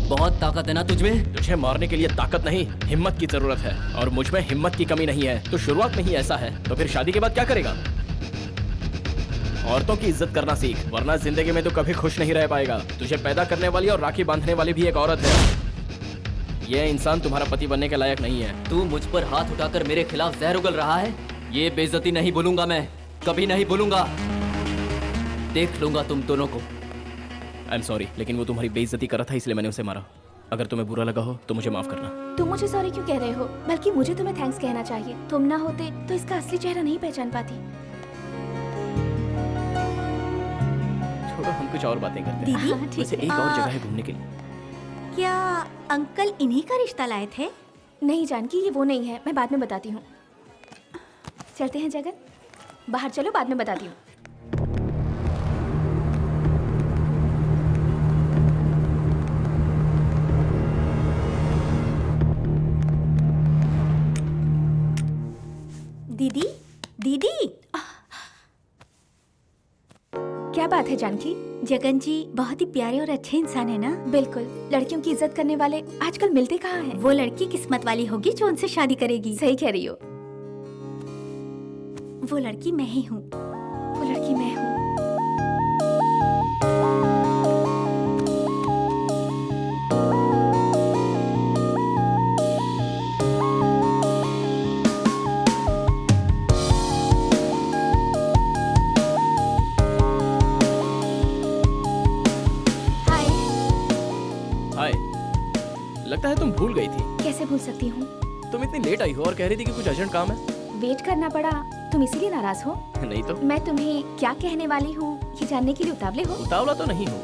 बहुत ताकत है ना तुझ में? तुझे मारने के लिए ताकत नहीं, हिम्मत की जरूरत है, और मुझ में हिम्मत की कमी नहीं है। तो शुरुआत में ही ऐसा है तो फिर शादी के बाद क्या करेगा? औरतों की इज्जत करना सीख, वरना जिंदगी में तो कभी खुश नहीं रह पाएगा। तुझे पैदा करने वाली और राखी बांधने वाली भी एक औरत है। ये इंसान तुम्हारा पति बनने के लायक नहीं है। तू मुझ पर हाथ उठाकर मेरे खिलाफ जहर उगल रहा है। ये बेइज्जती नहीं भूलूंगा मैं, कभी नहीं भूलूंगा। देख लूंगा तुम दोनों को। आई एम सॉरी, लेकिन वो तुम्हारी बेइज्जती कर रहा था इसलिए मैंने उसे मारा। अगर तुम्हें बुरा लगा हो तो मुझे माफ करना। तुम मुझे सॉरी क्यों कह रहे हो? बल्कि मुझे तुम्हें थैंक्स कहना चाहिए। तुम ना होते तो इसका असली चेहरा नहीं पहचान पाती। छोड़ो, हम कुछ और बातें करते दीदी, हैं। वैसे एक और जगह है घूमने के लिए। क्या अंकल इन्हीं का रिश्ता लाए थे? नहीं जानकी, ये वो नहीं है, मैं बाद में बताती हूँ। चलते हैं जगन, बाहर चलो, बाद में बताती हूँ। दीदी, दीदी, क्या बात है जानकी? जगन जी बहुत ही प्यारे और अच्छे इंसान है ना? बिल्कुल, लड़कियों की इज्जत करने वाले आजकल मिलते कहाँ हैं? वो लड़की किस्मत वाली होगी जो उनसे शादी करेगी। सही कह रही हो। वो लड़की मैं ही हूँ। वो लड़की मैं हूँ। हाय, लगता है तुम भूल गई थी। कैसे भूल सकती हूँ? तुम इतनी लेट आई हो और कह रही थी कि कुछ अर्जेंट काम है। वेट करना पड़ा, तुम इसीलिए नाराज हो? नहीं तो। मैं तुम्हें क्या कहने वाली हूँ ये जानने के लिए उतावले हो? उतावला तो नहीं हो।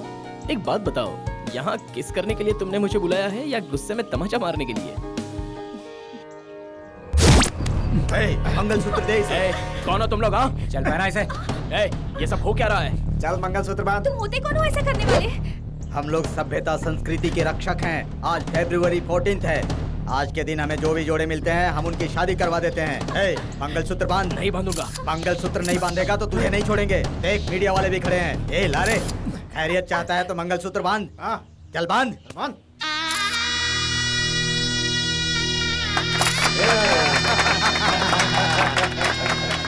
एक बात बताओ, यहाँ किस करने के लिए तुमने मुझे बुलाया है या गुस्से में तमाचा मारने के लिए? मंगलसूत्र दे इसे। कौन हो तुम लोग? हाँ, चल पहना इसे। ये सब हो क्या रहा है? चल मंगलसूत्र बांध। तुम होते कौन हो ऐसा करने वाले? हम लोग सभ्यता संस्कृति के रक्षक हैं। आज फरवरी 14 है। आज के दिन हमें जो भी जोड़े मिलते हैं हम उनकी शादी करवा देते हैं। मंगलसूत्र बांध। नहीं बांधूंगा। मंगलसूत्र नहीं बांधेगा तो तुझे नहीं छोड़ेंगे। देख मीडिया वाले भी खड़े हैं। लारे, खैरियत चाहता है तो मंगलसूत्र बांध। चल बांध।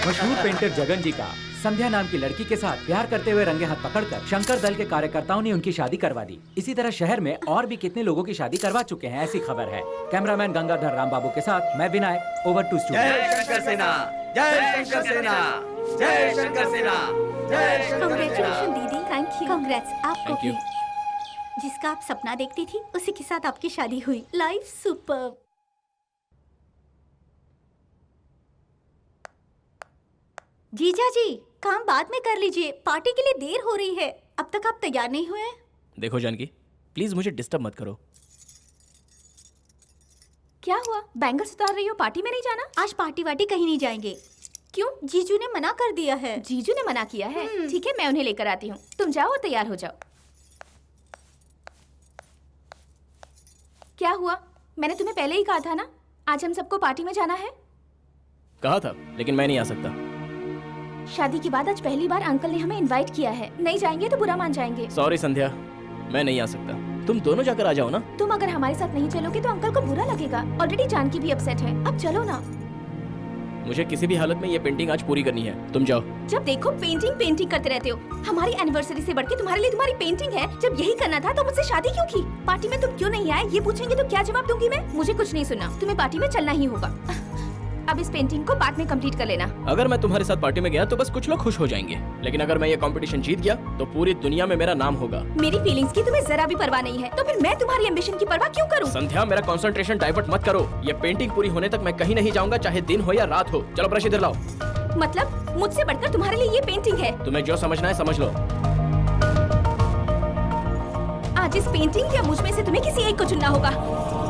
मशहूर पेंटर जगन जी का संध्या नाम की लड़की के साथ प्यार करते हुए रंगे हाथ पकड़कर शंकर दल के कार्यकर्ताओं ने उनकी शादी करवा दी। इसी तरह शहर में और भी कितने लोगों की शादी करवा चुके हैं, ऐसी खबर है। कैमरामैन गंगाधर रामबाबू के साथ मैं विनायक, ओवर टू स्टूडियो। जय शंकर सेना, जय शंकर सेना, जय शंकर सेना, जय शंकर कांग्रेचुलेशन दीदी, थैंक यू। कांग्रेट्स आपको Thank you. भी। जिसका आप सपना देखती थी उसी के साथ आपकी शादी हुई। Life superb. जीजा जी, काम बाद में कर लीजिए, पार्टी के लिए देर हो रही है। अब तक आप तैयार नहीं हुए? देखो जानकी, प्लीज मुझे डिस्टर्ब मत करो। क्या हुआ? बैंगल्स उतार रही हो, पार्टी में नहीं जाना? आज पार्टी वार्टी कहीं नहीं जाएंगे। क्यों? जीजू ने मना कर दिया है। जीजू ने मना किया है? ठीक है, मैं उन्हें लेकर आती हूँ। तुम जाओ और तैयार हो जाओ। क्या हुआ? मैंने तुम्हें पहले ही कहा था ना, आज हम सबको पार्टी में जाना है। कहा था, लेकिन मैं नहीं आ सकता। शादी के बाद आज पहली बार अंकल ने हमें इनवाइट किया है। नहीं जाएंगे तो बुरा मान जाएंगे। सॉरी संध्या, मैं नहीं आ सकता। तुम दोनों जाकर आ जाओ ना। तुम अगर हमारे साथ नहीं चलोगे तो अंकल को बुरा लगेगा। ऑलरेडी जानकी भी अपसेट है। अब चलो ना। मुझे किसी भी हालत में ये पेंटिंग आज पूरी करनी है। तुम जाओ। जब देखो पेंटिंग पेंटिंग करते रहते हो। हमारी एनिवर्सरी से बढ़ के तुम्हारे लिए तुम्हारी पेंटिंग है। जब यही करना था तो मुझसे शादी क्यों की? पार्टी में तुम क्यों नहीं आए ये पूछेंगे तो क्या जवाब दूंगी मैं? मुझे कुछ नहीं सुनना, तुम्हें पार्टी में चलना ही होगा। अब इस पेंटिंग को बाद में कंप्लीट कर लेना। अगर मैं तुम्हारे साथ पार्टी में गया तो बस कुछ लोग खुश हो जाएंगे, लेकिन अगर मैं ये कंपटीशन जीत गया तो पूरी दुनिया में मेरा नाम होगा। मेरी फीलिंग्स की तुम्हें जरा भी परवाह नहीं है, तो फिर मैं तुम्हारी एम्बिशन की परवाह क्यों करूं? संध्या, मेरा कंसंट्रेशन डाइवर्ट मत करो। ये पेंटिंग पूरी होने तक मैं कहीं नहीं जाऊंगा, चाहे दिन हो या रात हो। चलो ब्रश इधर लाओ। मतलब मुझसे बढ़कर तुम्हारे लिए ये पेंटिंग है? तुम्हें जो समझना है समझ लो। आज इस पेंटिंग या मुझ में से तुम्हें किसी एक को चुनना होगा।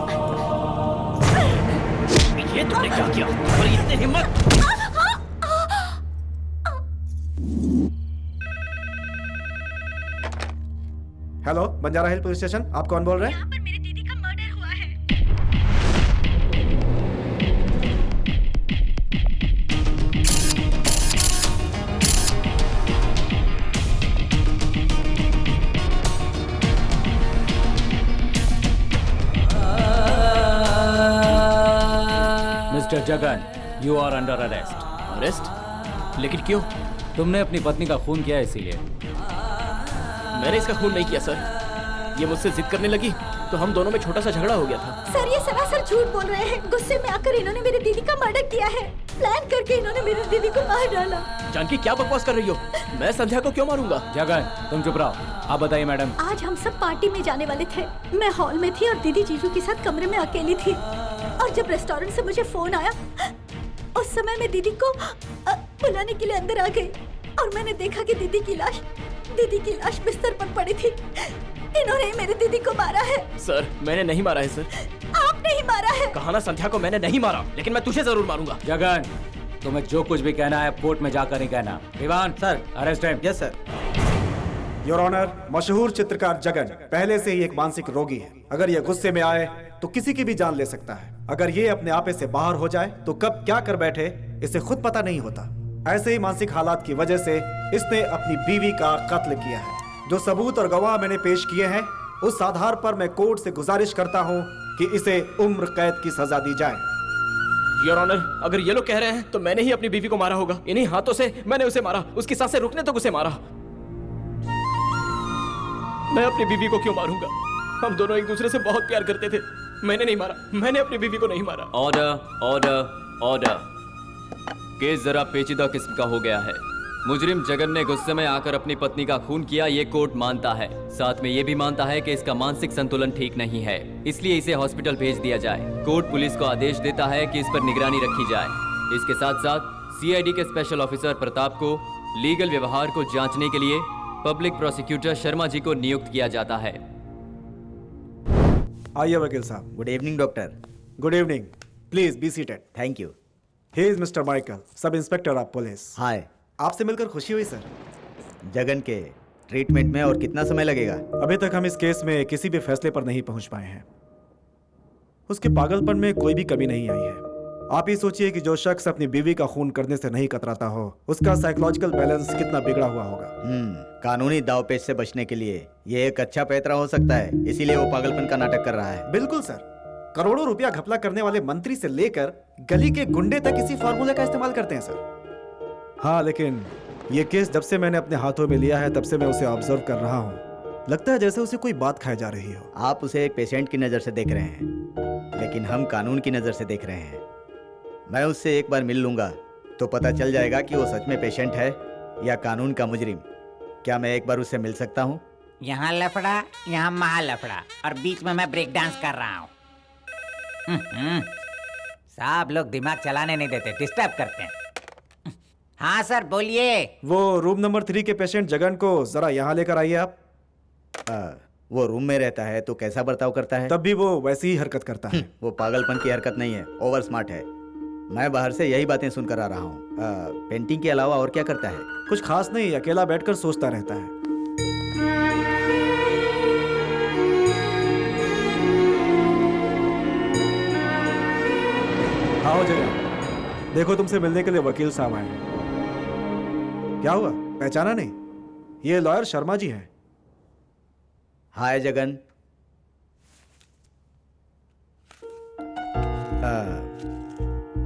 ये तुमने क्या किया? तुम्हारी इतनी हिम्मत! हेलो, बंजारा हिल पुलिस स्टेशन, आप कौन बोल रहे हैं? यहाँ पर मेरी दीदी का मर्डर हुआ है। Mister Jagan, you are under arrest. Arrest? लेकिन क्यों? तुमने अपनी पत्नी का खून किया इसीलिए। मैंने इसका खून नहीं किया सर। ये मुझसे जिद करने लगी तो हम दोनों में छोटा सा झगड़ा हो गया था। सर, ये सरासर झूठ बोल रहे हैं। गुस्से में आकर इन्होंने मेरी दीदी का मर्डर किया है। प्लान करके इन्होंने मेरी दीदी को मार डाला। जानकी, क्या बकवास कर रही हो? मैं संध्या को क्यों मारूंगा? जगन, तुम चुप रहो। आप बताइए मैडम। आज हम सब पार्टी में जाने वाले थे। मैं हॉल में थी और दीदी जीजू के साथ कमरे में अकेली थी। और जब रेस्टोरेंट से मुझे फोन आया, उस समय मैं दीदी को बुलाने के लिए अंदर आ गई और मैंने देखा कि दीदी की लाश बिस्तर पर पड़ी थी। इन्होंने मेरी दीदी को मारा है। सर, मैंने नहीं मारा है सर। आप नहीं मारा है। कहा ना संध्या को मैंने नहीं मारा, लेकिन मैं तुझे जरूर मारूंगा। जगन, तुम्हें जो कुछ भी कहना है कोर्ट में जाकर ही कहना। Diwan sir, arrest him. Yes sir. Your honour, मशहूर चित्रकार जगन पहले से ही एक मानसिक रोगी है। अगर ये गुस्से में आए तो किसी की भी जान ले सकता है। अगर ये अपने आपे से बाहर हो जाए तो कब क्या कर बैठे इसे खुद पता नहीं होता। ऐसे ही मानसिक हालात की वजह से इसने अपनी बीवी का कत्ल किया है। जो सबूत और गवाह मैंने पेश किए हैं उस आधार पर मैं कोर्ट से गुजारिश करता हूं कि इसे उम्र कैद की सजा दी जाए। योर ऑनर, अगर ये लोग कह रहे हैं तो मैंने ही अपनी बीवी को मारा होगा। इन्हीं हाथों से मैंने उसे मारा, उसकी सांसें रुकने तक उसे मारा। मैं अपनी बीवी को क्यों मारूंगा? हम दोनों एक दूसरे से बहुत प्यार करते थे। मैंने नहीं मारा, मैंने अपनी बीवी को नहीं मारा। Order, order, order. केस जरा पेचीदा किस्म का हो गया है। मुजरिम जगन ने गुस्से में आकर अपनी पत्नी का खून किया, ये कोर्ट मानता है। साथ में ये भी मानता है कि इसका मानसिक संतुलन ठीक नहीं है, इसलिए इसे हॉस्पिटल भेज दिया जाए। कोर्ट पुलिस को आदेश देता है कि इस पर निगरानी रखी जाए। इसके साथ साथ सीआईडी के स्पेशल ऑफिसर प्रताप को लीगल व्यवहार को जांचने के लिए पब्लिक प्रोसिक्यूटर शर्मा जी को नियुक्त किया जाता है। आइए वकील साहब। Good evening doctor. Good evening, please be seated. Thank you. He is mister Michael, sub inspector of police. Hi. आपसे मिलकर खुशी हुई सर। जगन के ट्रीटमेंट में और कितना समय लगेगा? अभी तक हम इस केस में किसी भी फैसले पर नहीं पहुंच पाए हैं। उसके पागलपन में कोई भी कमी नहीं आई है। आप ही सोचिए कि जो शख्स अपनी बीवी का खून करने से नहीं कतराता हो उसका साइकोलॉजिकल बैलेंस कितना बिगड़ा हुआ होगा। कानूनी दावपेच से बचने के लिए ये एक अच्छा पैतरा हो सकता है, इसीलिए वो पागलपन का नाटक कर रहा है। बिल्कुल सर, करोड़ों रुपया घपला करने वाले मंत्री से लेकर गली के गुंडे तक इसी फार्मूले का इस्तेमाल करते हैं सर। हाँ, लेकिन ये केस जब से मैंने अपने हाथों में लिया है तब से मैं उसे ऑब्जर्व कर रहा हूँ। लगता है जैसे उसे कोई बात खाई जा रही हो। आप उसे एक पेशेंट की नज़र से देख रहे हैं, लेकिन हम कानून की नज़र से देख रहे हैं। मैं उससे एक बार मिल लूंगा तो पता चल जाएगा कि वो सच में पेशेंट है या कानून का मुजरिम। क्या मैं एक बार उससे मिल सकता हूँ? यहाँ लफड़ा, यहाँ महा लफड़ा, और बीच में मैं ब्रेक डांस कर रहा हूँ। सब लोग दिमाग चलाने नहीं देते, डिस्टर्ब करते हैं। हाँ सर, बोलिए। वो रूम नंबर 3 के पेशेंट जगन को जरा यहाँ लेकर आइए आप। वो रूम में रहता है तो कैसा बर्ताव करता है? तब भी वो वैसी ही हरकत करता है। वो पागलपन की हरकत नहीं है, ओवर स्मार्ट है। मैं बाहर से यही बातें सुनकर आ रहा हूँ। पेंटिंग के अलावा और क्या करता है? कुछ खास नहीं, अकेला बैठकर सोचता रहता है। आओ जगन, देखो तुमसे मिलने के लिए वकील साहब आए हैं। क्या हुआ, पहचाना नहीं? ये लॉयर शर्मा जी हैं। हाय जगन।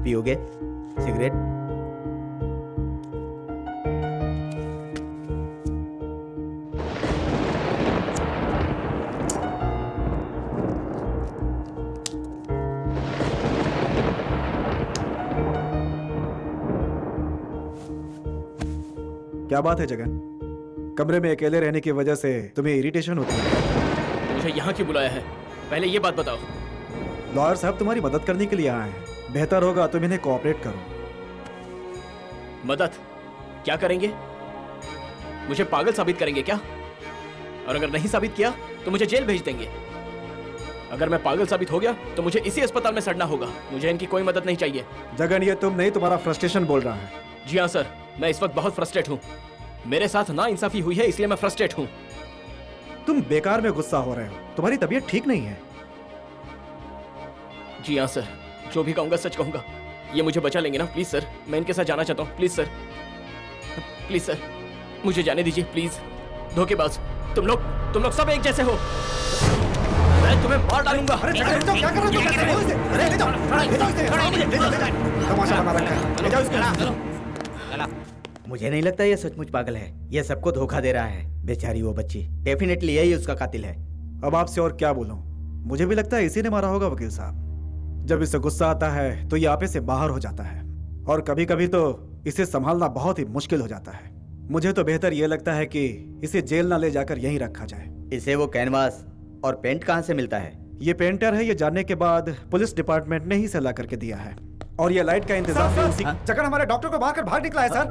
पियोगे सिगरेट? क्या बात है जगन, कमरे में अकेले रहने की वजह से तुम्हें इरिटेशन होती है? मुझे यहाँ क्यों बुलाया है, पहले ये बात बताओ। लॉयर साहब तुम्हारी मदद करने के लिए आए हैं। बेहतर होगा तुम इन्हें कोऑपरेट करो। मदद? क्या करेंगे? मुझे पागल साबित करेंगे क्या? और अगर नहीं साबित किया तो मुझे जेल भेज देंगे। अगर मैं पागल साबित हो गया तो मुझे इसी अस्पताल में सड़ना होगा। मुझे इनकी कोई मदद नहीं चाहिए। जगन, ये तुम नहीं, तुम्हारा फ्रस्ट्रेशन बोल रहा है। जी हाँ सर, मैं इस वक्त बहुत फ्रस्ट्रेट हूँ। मेरे साथ ना इंसाफी हुई है, इसलिए मैं फ्रस्ट्रेट हूँ। तुम बेकार में गुस्सा हो रहे हो, तुम्हारी तबीयत ठीक नहीं है। जी हाँ सर, जो भी कहूँगा सच कहूँगा। ये मुझे बचा लेंगे ना प्लीज सर? मैं इनके साथ जाना चाहता हूँ, प्लीज सर। प्लीज सर, मुझे जाने दीजिए प्लीज। धोखेबाज, तुम लोग सब एक जैसे हो। मैं तुम्हें मार डालूंगा। अरे क्या कर रहे हो? अरे ले जाओ। मुझे नहीं लगता ये सचमुच पागल है। ये सबको धोखा दे रहा है। बेचारी वो बच्ची, डेफिनेटली यही उसका कातिल है। अब आपसे और क्या बोलूं, मुझे भी लगता है इसी ने मारा होगा वकील साहब। जब इसे गुस्सा आता है तो ये आपे से बाहर हो जाता है, और कभी कभी तो इसे संभालना बहुत ही मुश्किल हो जाता है। मुझे तो बेहतर ये लगता है कि इसे जेल ना ले जाकर यहीं रखा जाए। इसे वो कैनवास और पेंट कहाँ से मिलता है? ये पेंटर है, ये जानने के बाद पुलिस डिपार्टमेंट ने ही सलाह करके दिया है। और ये लाइट का इंतजाम भी उसी। जगन हमारे डॉक्टर को बाहर निकला है सर।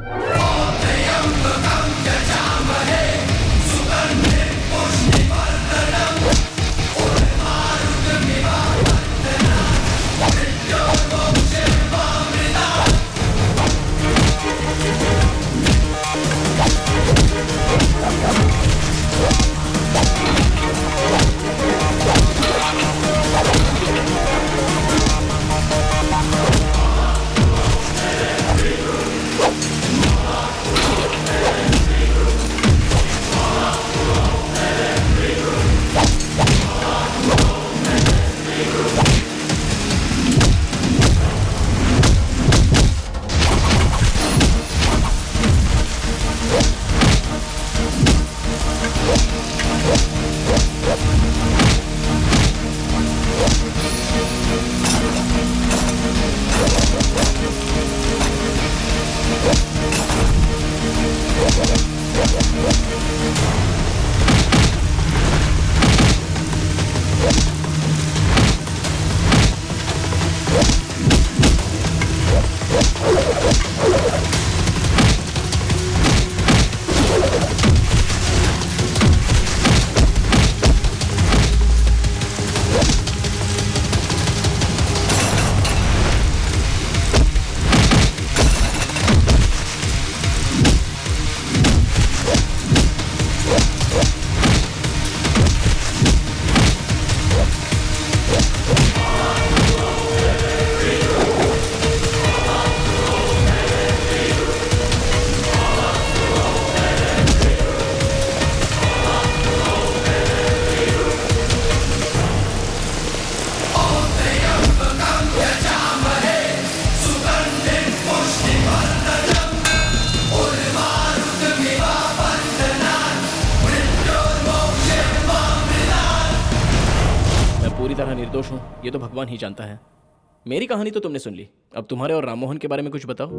निर्दोष हूँ ये तो भगवान ही जानता है। मेरी कहानी तो तुमने सुन ली, अब तुम्हारे और राममोहन के बारे में कुछ बताओ।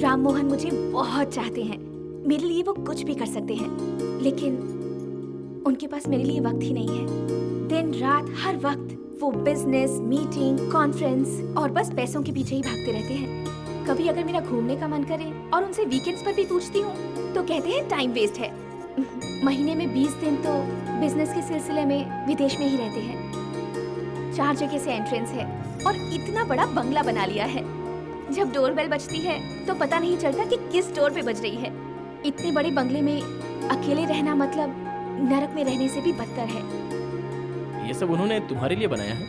राममोहन मुझे बहुत चाहते हैं, मेरे लिए वो कुछ भी कर सकते हैं, लेकिन उनके पास मेरे लिए वक्त ही नहीं है। दिन रात हर वक्त वो बिजनेस, मीटिंग, कॉन्फ्रेंस और बस पैसों के पीछे ही भागते रहते हैं। कभी अगर मेरा घूमने का मन करे और उनसे वीकेंड्स पर भी पूछती हूँ तो कहते हैं टाइम वेस्ट है। महीने में 20 दिन तो बिजनेस के सिलसिले में विदेश में ही रहते हैं। 4 जगह से एंट्रेंस है और इतना बड़ा बंगला बना लिया है। जब डोरबेल बजती है तो पता नहीं चलता कि किस डोर पे बज रही है। इतने बड़े बंगले में अकेले रहना मतलब नरक में रहने से भी बदतर है। ये सब उन्होंने तुम्हारे लिए बनाया है?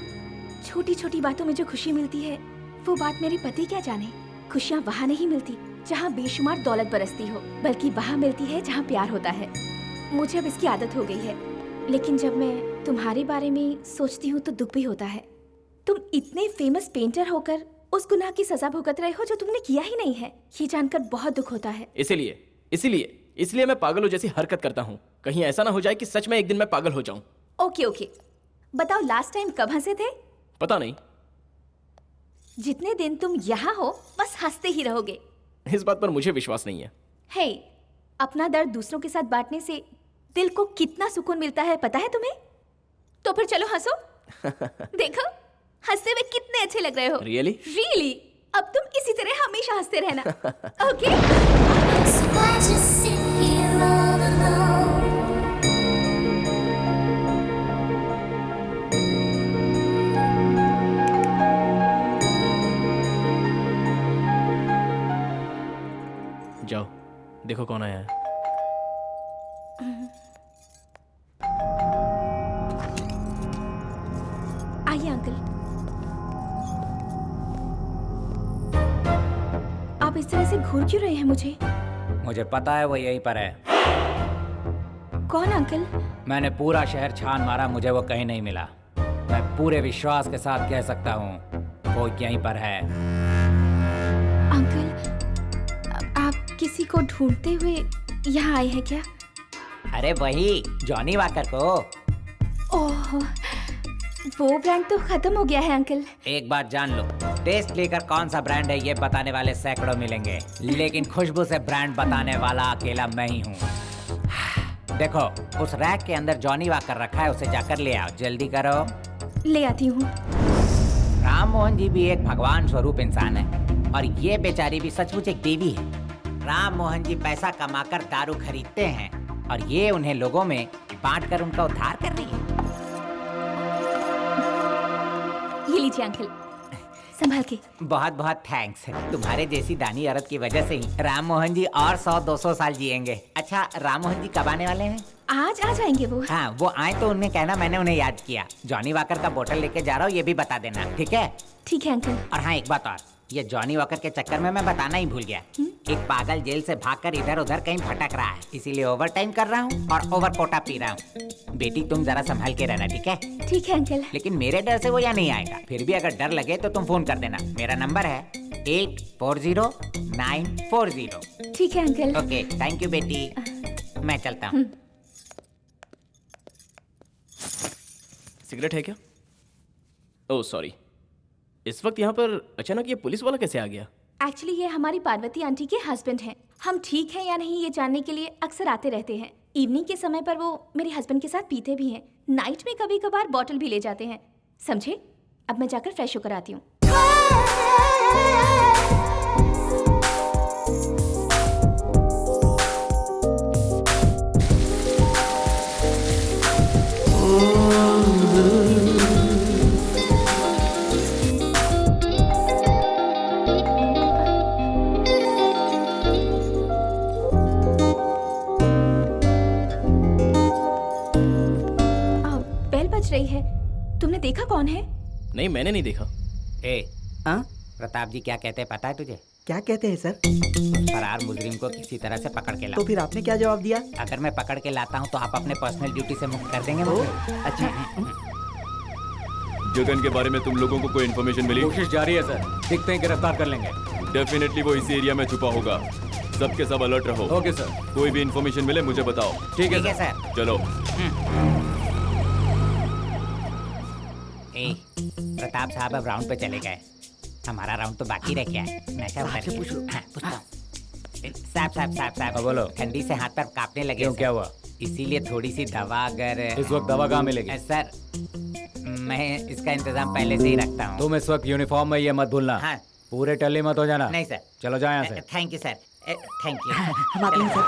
छोटी छोटी बातों में जो खुशी मिलती है वो बात मेरे पति क्या जाने। खुशियाँ वहाँ नहीं मिलती जहाँ बेशुमार दौलत बरसती हो, बल्कि वहाँ मिलती है जहाँ प्यार होता है। मुझे अब इसकी आदत हो गई है, लेकिन जब मैं तुम्हारे बारे में सोचती हूँ तो दुख भी होता है। तुम इतने फेमस पेंटर होकर उस गुनाह की सजा भुगत रहे हो जो तुमने किया ही नहीं है। ये जानकर बहुत दुख होता है। इसलिए मैं पागलों जैसी हरकत करता हूँ। कहीं ऐसा ना हो जाए कि सच में एक दिन मैं पागल हो जाऊं। ओके, बताओ लास्ट टाइम कब हंसे थे? पता नहीं। जितने दिन तुम यहाँ हो बस हंसते ही रहोगे। इस बात पर मुझे विश्वास नहीं है। हे, अपना दर्द दूसरों के साथ बांटने से दिल को कितना सुकून मिलता है पता है तुम्हें? तो फिर चलो हंसो। देखो हंसते हुए कितने अच्छे लग रहे हो। रियली? अब तुम इसी तरह हमेशा हंसते रहना। ओके? जाओ देखो कौन आया है। आइए अंकल। आप इस तरह से घूर क्यों रहे हैं मुझे? मुझे पता है वो यहीं पर है। कौन अंकल? मैंने पूरा शहर छान मारा, मुझे वो कहीं नहीं मिला। मैं पूरे विश्वास के साथ कह सकता हूँ वो यहीं पर है। अंकल, आप किसी को ढूंढते हुए यहाँ आए हैं क्या? अरे वही जॉनी वॉकर को। ओह, वो ब्रांड तो खत्म हो गया है अंकल। एक बात जान लो, टेस्ट लेकर कौन सा ब्रांड है ये बताने वाले सैकड़ों मिलेंगे, लेकिन खुशबू से ब्रांड बताने वाला अकेला मैं ही हूँ। देखो उस रैक के अंदर जॉनी वॉकर रखा है, उसे जाकर ले आओ, जल्दी करो। ले आती हूँ। राममोहन जी भी एक भगवान स्वरूप इंसान है और ये बेचारी भी सचमुच एक देवी है। राममोहन जी पैसा कमाकर दारू खरीदते हैं और ये उन्हें लोगों में बांटकर उनका उद्धार कर रही है। ये लीजिए अंकल, संभाल के। बहुत बहुत थैंक्स। तुम्हारे जैसी दानी औरत की वजह से ही राममोहन जी और 100-200 साल जिएंगे। अच्छा राममोहन जी कब आने वाले हैं? आज आ जाएंगे वो। हाँ वो आए तो उन्हें कहना मैंने उन्हें याद किया। जॉनी वॉकर का बोतल लेके जा रहा हूँ, ये भी बता देना, ठीक है? ठीक है अंकल। और हाँ एक बात और, ये जॉनी वॉकर के चक्कर में मैं बताना ही भूल गया। एक पागल जेल से भागकर इधर उधर कहीं भटक रहा है, इसीलिए ओवर टाइम कर रहा हूँ और ओवर कोटा पी रहा हूँ। बेटी तुम जरा संभाल के रहना, ठीक है? ठीक है अंकल। लेकिन मेरे डर से वो यहाँ नहीं आएगा, फिर भी अगर डर लगे तो तुम फोन कर देना। मेरा नंबर है 840940। ठीक है अंकल। ओके थैंक यू बेटी, मैं चलता हूँ। सिगरेट है क्या? Oh sorry. इस वक्त यहाँ पर अचानक ये पुलिस वाला कैसे आ गया? एक्चुअली ये हमारी पार्वती आंटी के हस्बैंड हैं। हम ठीक हैं या नहीं ये जानने के लिए अक्सर आते रहते हैं। इवनिंग के समय पर वो मेरे हस्बैंड के साथ पीते भी हैं। नाइट में कभी कभार बॉटल भी ले जाते हैं। समझे? अब मैं जाकर फ्रेश होकर आती हूँ। रही है। तुमने देखा कौन है? नहीं मैंने नहीं देखा। प्रताप जी क्या कहते हैं पता है तुझे? क्या कहते हैं सर? फरार मुजरिम को किसी तरह से पकड़ के ला। तो फिर आपने क्या जवाब दिया? अगर मैं पकड़ के लाता हूँ तो आप अपने पर्सनल ड्यूटी से मुक्त कर देंगे मुझे। अच्छा। जगन के बारे में तुम लोगों को कोई इन्फॉर्मेशन मिली? कोशिश जारी है सर, देखते हैं गिरफ्तार कर लेंगे। डेफिनेटली वो इसी एरिया में छुपा होगा, सबके सब अलर्ट रहो। Okay sir. कोई भी इन्फॉर्मेशन मिले मुझे बताओ। ठीक है सर। चलो। ए, प्रताप साहब अब राउंड पे चले गए। हमारा राउंड तो बाकी रह गया है। नशा उतर गया। पूछ लो। हाँ, पूछता हूँ। साहब बोलो। ठंडी से हाथ पैर कांपने लगे। क्यों, क्या हुआ? इसीलिए थोड़ी सी दवा अगर इस वक्त दवा कहाँ मिलेगी? सर, मैं इसका इंतजाम पहले से ही रखता हूँ। तुम इस वक्त यूनिफॉर्म में, ये मत भूलना। हाँ। पूरे टल्ली मत हो जाना। नहीं सर। चलो जाओ यहाँ से। Thank you sir, thank you. हम आते हैं सर।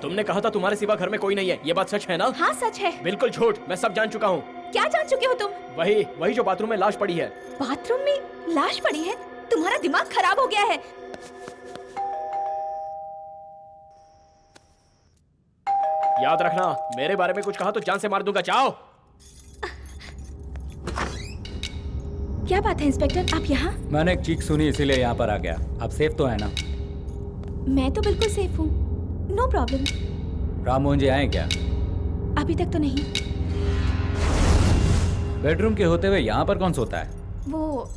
तुमने कहा था तुम्हारे सिवा घर में कोई नहीं है, ये बात सच है ना? हाँ सच है। बिल्कुल झूठ, मैं सब जान चुका हूँ। क्या जान चुके हो तुम? वही जो बाथरूम में लाश पड़ी है। बाथरूम में लाश पड़ी है? तुम्हारा दिमाग खराब हो गया है। याद रखना, मेरे बारे में कुछ कहा तो जान से मार दूंगा। जाओ। क्या बात है इंस्पेक्टर, आप यहाँ? मैंने एक चीख सुनी इसीलिए यहाँ पर आ गया। आप सेफ तो है ना? मैं तो बिल्कुल सेफ हूँ, नो प्रॉब्लम। राम मोहन जी आए क्या? अभी तक तो नहीं। बेडरूम के होते हुए यहाँ पर कौन सोता है? वो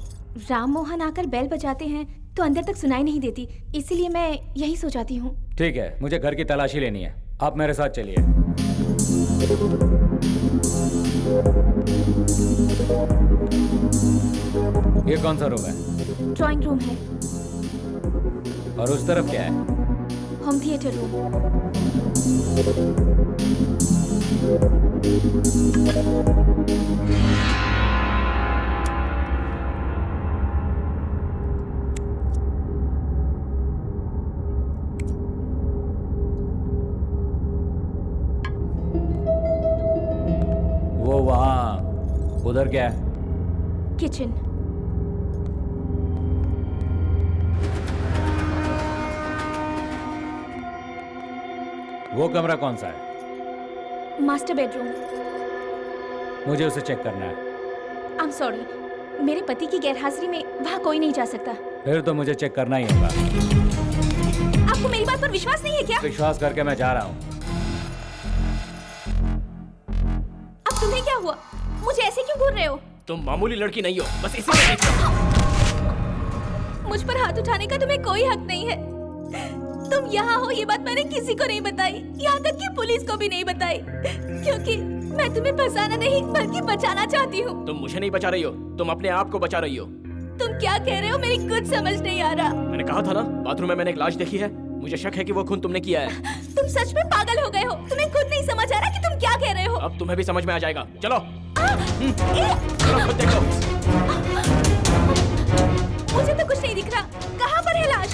राम मोहन आकर बेल बजाते हैं तो अंदर तक सुनाई नहीं देती, इसीलिए मैं यही सो जाती हूँ। ठीक है, मुझे घर की तलाशी लेनी है, आप मेरे साथ चलिए। ये कौन सा रूम है? ड्राइंग रूम है। और उस तरफ क्या है? Home theatre room. वो वहाँ उधर क्या है? किचन। वो कमरा कौन सा है? Master bedroom. मुझे उसे चेक करना है। आई एम सॉरी, मेरे पति की गैरहाजिरी में वहाँ कोई नहीं जा सकता। फिर तो मुझे चेक करना ही होगा। आपको मेरी बात पर विश्वास नहीं है क्या? विश्वास करके मैं जा रहा हूँ। अब तुम्हें क्या हुआ? मुझे ऐसे क्यों घूर रहे हो? तुम मामूली लड़की नहीं हो, बस इसी मुझ पर हाथ उठाने का तुम्हें कोई हक नहीं है। तुम यहाँ हो ये बात मैंने किसी को नहीं बताई, यहाँ तक कि पुलिस को भी नहीं बताई, क्योंकि मैं तुम्हें फंसाना नहीं बल्कि बचाना चाहती हूँ। तुम मुझे नहीं बचा रही हो, तुम अपने आप को बचा रही हो। तुम क्या कह रहे हो? मेरी कुछ समझ नहीं आ रहा। मैंने कहा था ना, बाथरूम में मैंने एक लाश देखी है, मुझे शक है कि वो खून तुमने किया है। तुम सच में पागल हो गए हो, तुम्हें खुद नहीं समझ आ रहा कि तुम क्या कह रहे हो। अब तुम्हें भी समझ में आ जाएगा, चलो। चलो खुद देखो। मुझे तो कुछ नहीं दिख रहा, कहाँ पर है लाश?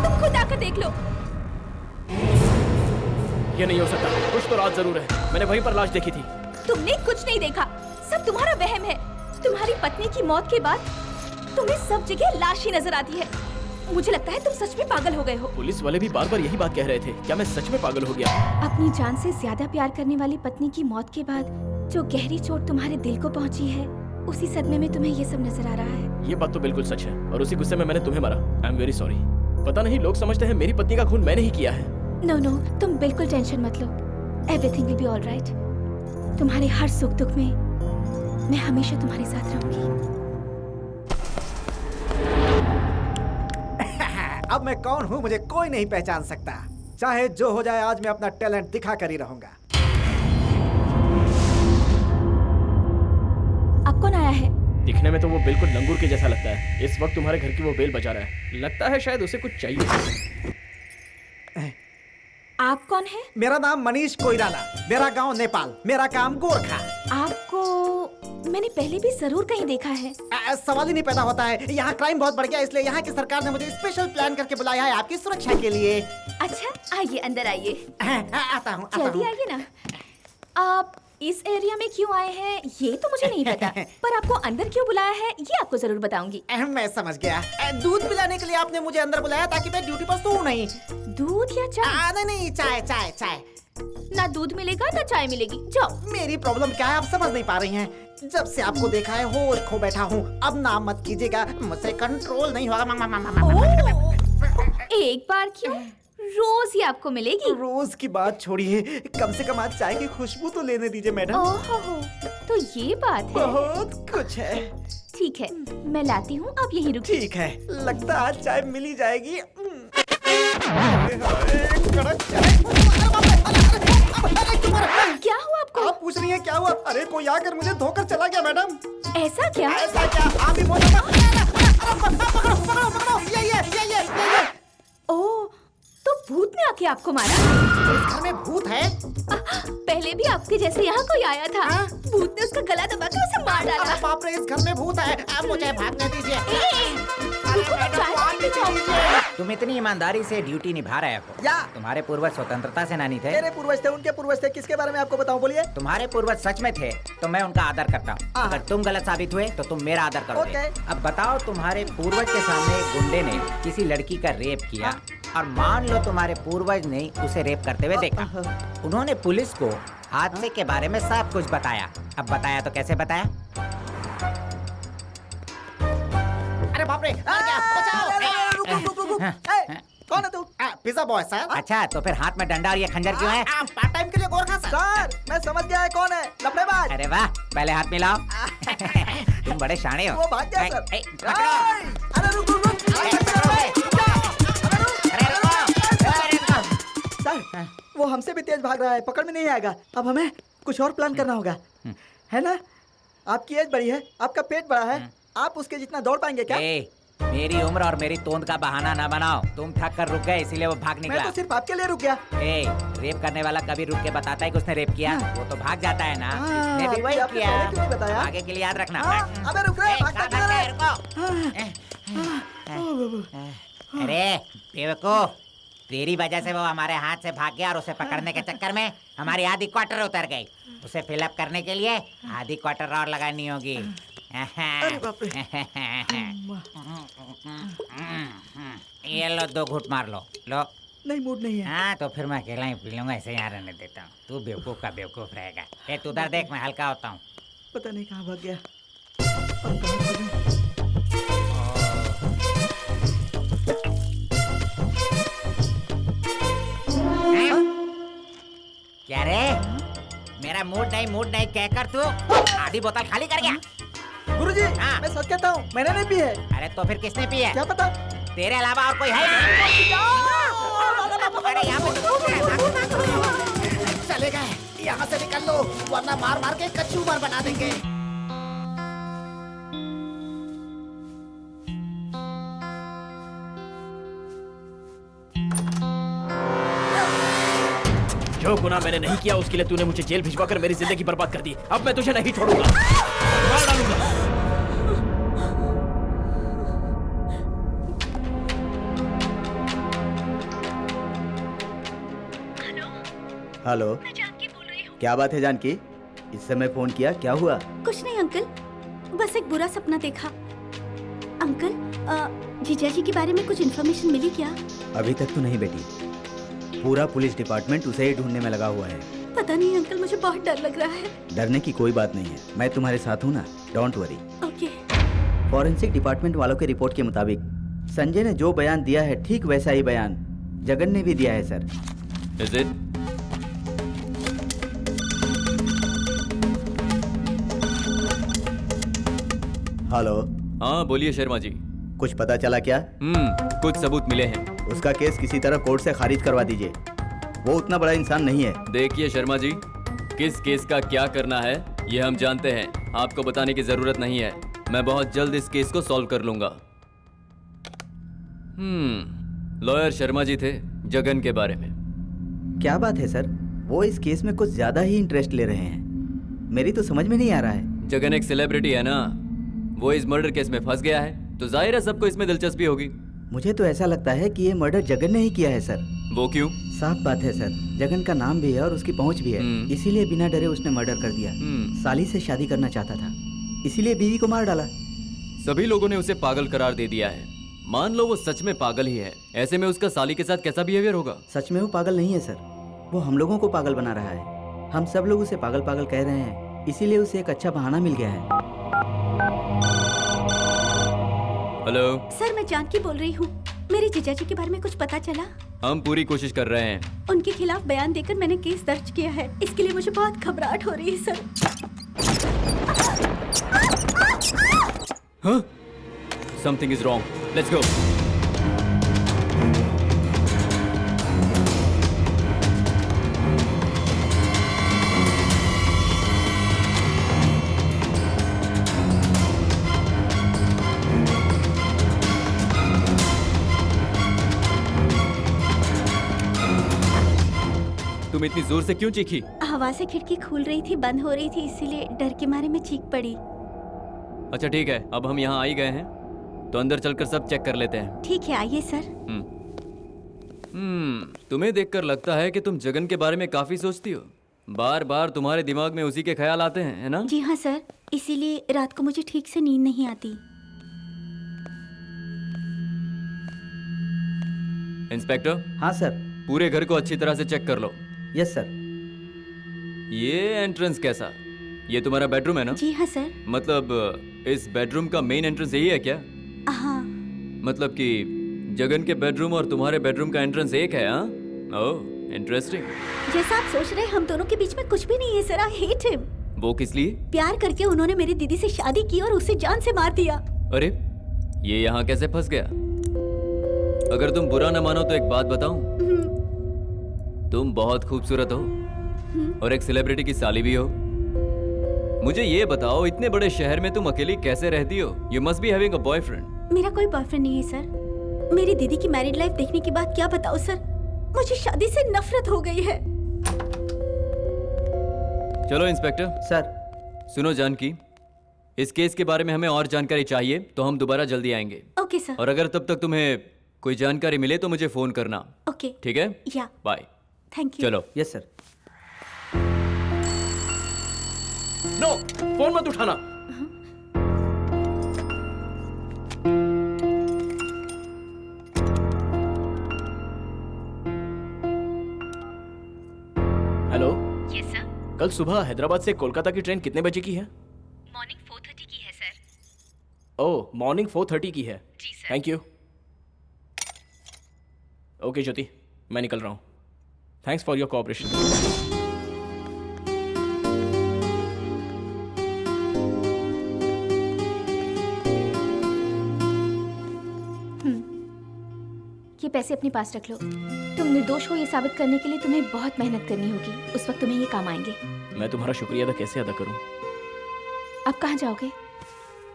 तुम खुद आकर देख लो। ये नहीं हो सकता, कुछ तो राज जरूर है, मैंने वहीं पर लाश देखी थी। तुमने कुछ नहीं देखा, सब तुम्हारा वहम है। तुम्हारी पत्नी की मौत के बाद तुम्हें सब जगह लाश ही नजर आती है। मुझे लगता है तुम सच में पागल हो गए हो। पुलिस वाले भी बार बार यही बात कह रहे थे, क्या मैं सच में पागल हो गया? अपनी जान से ज्यादा प्यार करने वाली पत्नी की मौत के बाद जो गहरी चोट तुम्हारे दिल को पहुंची है, उसी सदमे में तुम्हें ये सब नजर आ रहा है। ये बात तो बिल्कुल सच है, और उसी गुस्से में मैंने तुम्हें मारा। I am very sorry. पता नहीं लोग समझते हैं मेरी पत्नी का खून मैंने ही किया है। नो नो, तुम बिल्कुल टेंशन मत लो, एवरीथिंग विल बी ऑलराइट। तुम्हारे हर सुख दुख में मैं हमेशा तुम्हारे साथ रहूंगी। अब मैं कौन हूँ मुझे कोई नहीं पहचान सकता। चाहे जो हो जाए, आज मैं अपना टैलेंट दिखा कर ही रहूंगा। अब कौन आया है? दिखने में तो वो बिल्कुल लंगूर के जैसा लगता है। इस वक्त तुम्हारे घर की वो बेल बजा रहा है। लगता है शायद उसे कुछ चाहिए। आप कौन है? मेरा नाम मनीष कोइराला, मेरा गांव नेपाल, मेरा काम गोरखा। आपको मैंने पहले भी जरूर कहीं देखा है। सवाल ही नहीं पैदा होता है। यहाँ क्राइम बहुत बढ़ गया, इसलिए यहाँ की सरकार ने मुझे स्पेशल प्लान करके बुलाया है आपकी सुरक्षा के लिए। अच्छा, आइए अंदर आइए। आता हूँ। जल्दी आइए ना। आप इस एरिया में क्यों आए हैं ये तो मुझे नहीं पता, पर आपको अंदर क्यों बुलाया है ये आपको जरूर बताऊंगी। मैं समझ गया। दूध पिलाने के लिए आपने मुझे अंदर बुलाया ताकि मैं ड्यूटी पर सोऊं नहीं। दूध या चाय? नहीं, चाय चाय चाय। ना दूध मिलेगा ना चाय मिलेगी, जाओ। मेरी प्रॉब्लम क्या है आप समझ नहीं पा रही हैं। जब से आपको देखा है होश खो बैठा हूँ। अब नाम मत कीजिएगा, मुझसे कंट्रोल नहीं होगा। एक बार क्यों, रोज ही आपको मिलेगी। रोज की बात छोड़िए, कम से कम आज चाय की खुशबू तो लेने दीजिए मैडम। ओहो, तो ये बात है। बहुत कुछ है। ठीक है, मैं लाती हूँ, आप यहीं रुकिए। ठीक है, लगता है आज चाय मिल ही जाएगी। क्या हुआ आपको? आप पूछ रही हैं क्या हुआ? अरे कोई आकर मुझे धोकर चला गया मैडम। ऐसा क्या? ऐसा क्या? आप भी बोलो। पकड़ो, ये। ओह, तो भूत ने आके आपको मारा? इस घर में भूत है? पहले भी आपके जैसे यहाँ कोई आया था। भूत ने उसका गला दबा के उसे मार डाला। बाप रे, इस घर में भूत है। आप मुझे भागने दीजिए। तुम इतनी ईमानदारी से ड्यूटी निभा रहे हो। या तुम्हारे पूर्वज स्वतंत्रता सेनानी थे। मेरे पूर्वज थे, उनके पूर्वज थे। किसके बारे में आपको बताऊं, बोलिए। तुम्हारे पूर्वज सच में थे तो मैं उनका आदर करता हूँ। अगर तुम गलत साबित हुए तो तुम मेरा आदर करोगे। अब बताओ, तुम्हारे पूर्वज के सामने एक गुंडे ने किसी लड़की का रेप किया और मान लो तुम्हारे पूर्वज ने उसे रेप करते हुए देखा। उन्होंने पुलिस को हादसे के बारे में सब कुछ बताया। अब बताया तो कैसे बताया? अरे बाप रे, बचाओ। कौन है तू? Pizza boy sir. अच्छा, तो फिर हाथ में डंडा और ये खंजर क्यों है? पार्ट टाइम के लिए गोरखा सर, मैं समझ गया है कौन है। लफड़ेबाज। अरे वाह, पहले हाथ मिलाओ। तुम बड़े शाणे हो। वो भाग गया सर। पकड़ो। अरे रुक। सर, वो हमसे भी तेज भाग रहा है, पकड़ में नहीं आएगा। अब हमें कुछ और प्लान करना होगा, है ना? आपकी एज बड़ी है, आपका पेट बड़ा है, आप उसके जितना दौड़ पाएंगे क्या? मेरी उम्र और मेरी तोंद का बहाना ना बनाओ। तुम थक कर रुक गए इसीलिए वो भाग निकला। मैं तो सिर्फ आपके लिए रुक गया। रेप करने वाला कभी रुक के बताता है कि उसने रेप किया? वो तो भाग जाता है ना। इसने भी वही आपने किया। पहले क्यों नहीं बताया? आगे के लिए याद रखना। अबे रुक रे, भागता क्यों रुको। अरे बेवकूफ, तेरी वजह से वो हमारे हाथ से भाग गया और उसे पकड़ने के चक्कर में हमारी आधी क्वार्टर उतर गई। उसे फिलअप करने के लिए आधी क्वार्टर और लगानी होगी। अरे बाप रे। ये लो, 2 घूंट मार लो। नहीं, मूड नहीं है। हाँ, तो फिर मैं अकेला ही पी लूंगा, ऐसे यहाँ रहने देता हूँ। तू बेवकूफ का बेवकूफ रहेगा। तू उधर देख, मैं हल्का होता हूँ। पता नहीं कहाँ भाग गया। क्या रे? मेरा मूड नहीं कहकर तू आधी बोतल खाली कर गया। गुरुजी, मैं सच कहता हूँ, मैंने नहीं पी है। अरे तो फिर किसने पी है? क्या पता? तेरे अलावा और कोई है? अरे यहाँ पे चले गए, यहाँ से निकल लो वरना मार मार के कचूमर बना देंगे। जो गुनाह मैंने नहीं किया उसके लिए तूने मुझे जेल भिजवाकर मेरी जिंदगी बर्बाद कर दी। अब मैं तुझे नहीं छोड़ूंगा, मार डालूंगा। हेलो, क्या बात है जानकी? इस समय फोन किया, क्या हुआ? कुछ नहीं अंकल, बस एक बुरा सपना देखा। अंकल, जीजा जी के बारे में कुछ इन्फॉर्मेशन मिली क्या? अभी तक तो नहीं बेटी, पूरा पुलिस डिपार्टमेंट उसे ही ढूंढने में लगा हुआ है। पता नहीं अंकल, मुझे बहुत डर लग रहा है। डरने की कोई बात नहीं है, मैं तुम्हारे साथ हूँ ना, don't worry. Okay. Forensic department वालों के रिपोर्ट के मुताबिक संजय ने जो बयान दिया है ठीक वैसा ही बयान जगन ने भी दिया है सर। Is it? हेलो। हाँ बोलिए शर्मा जी। कुछ पता चला क्या? कुछ सबूत मिले हैं। उसका केस किसी तरह कोर्ट से खारिज करवा दीजिए। वो उतना बड़ा इंसान नहीं है। देखिए शर्मा जी, किस केस का क्या करना है ये हम जानते हैं, आपको बताने की जरूरत नहीं है। मैं बहुत जल्द इस केस को सॉल्व कर लूंगा। लॉयर शर्मा जी थे जगन के बारे में। क्या बात है सर, वो इस केस में कुछ ज्यादा ही इंटरेस्ट ले रहे हैं। मेरी तो समझ में नहीं आ रहा है। जगन एक सेलिब्रिटी है ना, वो इस मर्डर केस में फंस गया है तो जाहिर है सबको इसमें दिलचस्पी होगी। मुझे तो ऐसा लगता है कि ये मर्डर जगन ने ही किया है सर। वो क्यों? साफ बात है सर, जगन का नाम भी है और उसकी पहुंच भी है, इसीलिए बिना डरे उसने मर्डर कर दिया। साली से शादी करना चाहता था, इसीलिए बीवी को मार डाला। सभी लोगों ने उसे पागल करार दे दिया है। मान लो वो सच में पागल ही है, ऐसे में उसका साली के साथ कैसा बिहेवियर होगा? सच में वो पागल नहीं है सर, वो हम लोगों को पागल बना रहा है। हम सब लोग उसे पागल पागल कह रहे हैं, इसीलिए उसे एक अच्छा बहाना मिल गया है। हेलो सर, मैं जानकी बोल रही हूँ। मेरे जीजा जी के बारे में कुछ पता चला? हम पूरी कोशिश कर रहे हैं। उनके खिलाफ बयान देकर मैंने केस दर्ज किया है, इसके लिए मुझे बहुत घबराहट हो रही है सर। हाँ? Something is wrong. Let's go. तुम इतनी जोर से क्यों चीखी? हवा से खिड़की खुल रही थी, बंद हो रही थी, इसीलिए डर के मारे मैं चीख पड़ी। अच्छा ठीक है, अब हम यहाँ आ ही गए हैं तो अंदर चलकर सब चेक कर लेते हैं। ठीक है, आइए सर। तुम्हें देखकर लगता है कि तुम जगन के बारे में काफी सोचती हो। बार बार तुम्हारे दिमाग में उसी के ख्याल आते हैं, है ना? जी हाँ सर, इसीलिए रात को मुझे ठीक से नींद नहीं आती। इंस्पेक्टर। हाँ सर। पूरे घर को अच्छी तरह से चेक कर लो। Yes sir. ये एंट्रेंस कैसा? ये तुम्हारा बेडरूम है ना? जी हाँ सर। मतलब इस बेडरूम का मेन एंट्रेंस यही है क्या? हाँ। मतलब कि जगन के बेडरूम और तुम्हारे बेडरूम का एंट्रेंस एक है? हाँ, ओह इंटरेस्टिंग। जैसा आप सोच रहे हैं हम दोनों के बीच में कुछ भी नहीं है सर। I hate him. वो किस लिए? प्यार करके उन्होंने मेरी दीदी से शादी की और उसे जान से मार दिया। अरे ये यहाँ कैसे फंस गया? अगर तुम बुरा न मानो तो एक बात बताऊं, तुम बहुत खूबसूरत हो और एक सेलिब्रिटी की साली भी हो। मुझे ये बताओ, इतने बड़े शहर में तुम अकेली कैसे रहती हो? You must be having a boyfriend. मेरा कोई बॉयफ्रेंड नहीं है सर। मेरी दीदी की मैरिड लाइफ देखने के बाद क्या बताओ सर, मुझे शादी से नफरत हो गई है। चलो इंस्पेक्टर। सर। सुनो जानकी, इस केस के बारे में हमें और जानकारी चाहिए तो हम दोबारा जल्दी आएंगे। Okay sir. और अगर तब तक तुम्हें कोई जानकारी मिले तो मुझे फोन करना। ओके। ठीक है? या। बाय। Thank you. चलो। Yes sir. नो, फोन मत उठाना। हेलो। Yes sir. कल सुबह हैदराबाद से कोलकाता की ट्रेन कितने बजे की है? मॉर्निंग 4:30 की है सर। ओह, मॉर्निंग 4:30 की है। जी सर। Thank you. ओके ज्योति, मैं निकल रहा हूँ। Thanks for your cooperation. ये पैसे अपने पास रख लो। तुम निर्दोष हो ये साबित करने के लिए तुम्हें बहुत मेहनत करनी होगी, उस वक्त तुम्हें ये काम आएंगे। मैं तुम्हारा शुक्रिया अदा कैसे अदा करूं? अब कहाँ जाओगे?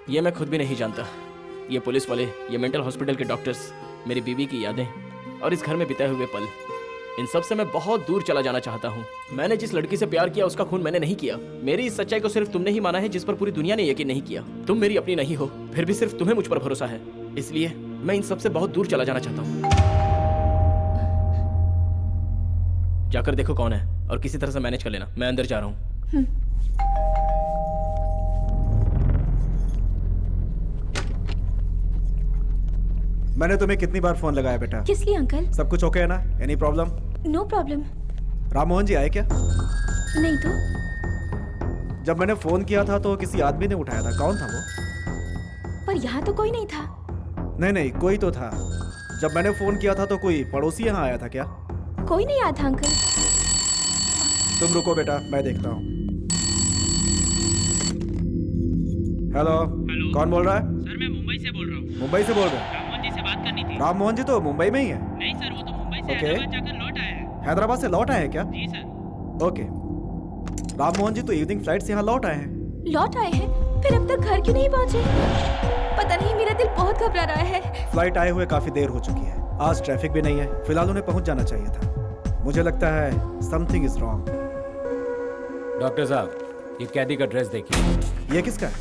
ये मैं खुद भी नहीं जानता। ये पुलिस वाले, ये मेंटल हॉस्पिटल के डॉक्टर्स, मेरी बीवी की यादें और इस घर में बिताए हुए पल, इन सब से मैं बहुत दूर चला जाना चाहता हूँ। मैंने जिस लड़की से प्यार किया उसका खून मैंने नहीं किया। मेरी इस सच्चाई को सिर्फ तुमने ही माना है, जिस पर पूरी दुनिया ने यकीन नहीं किया। तुम मेरी अपनी नहीं हो, फिर भी सिर्फ तुम्हें मुझ पर भरोसा है, इसलिए मैं इन सब से बहुत दूर चला जाना चाहता हूँ। जाकर देखो कौन है और किसी तरह से मैनेज कर लेना। मैं अंदर जा रहा हूँ। मैंने तुम्हें कितनी बार फोन लगाया बेटा? किस लिए अंकल? सब कुछ ओके है ना? Any problem? No problem. Rammohan ji आए क्या? नहीं तो। जब मैंने फोन किया था तो किसी आदमी ने उठाया था। कौन था वो? पर यहाँ तो कोई नहीं था। नहीं, कोई तो था। जब मैंने फोन किया था तो कोई पड़ोसी यहाँ आया था क्या? कोई नहीं आया था अंकल। तुम रुको बेटा, मैं देखता हूँ। हेलो, कौन बोल रहा है? सर मैं मुंबई से बोल रहा हूँ। मुंबई से बोल रहे हैं? राममोहन जी से बात करनी थी। राममोहन जी तो मुंबई में ही है। नहीं ओके, हैदराबाद से लौट आए हैं क्या? जी सर। ओके, राम मोहन जी तो इवनिंग फ्लाइट से यहाँ लौट आए हैं। लौट आए हैं? फिर अब तक घर क्यों नहीं पहुंचे? पता नहीं, मेरा दिल बहुत घबरा रहा है। फ्लाइट आए हुए काफी देर हो चुकी है, आज ट्रैफिक भी नहीं है, फिलहाल उन्हें पहुंच जाना चाहिए था। मुझे लगता है समथिंग इज रॉन्ग। डॉक्टर साहब, ये कैदी का ड्रेस देखिए। ये किसका है?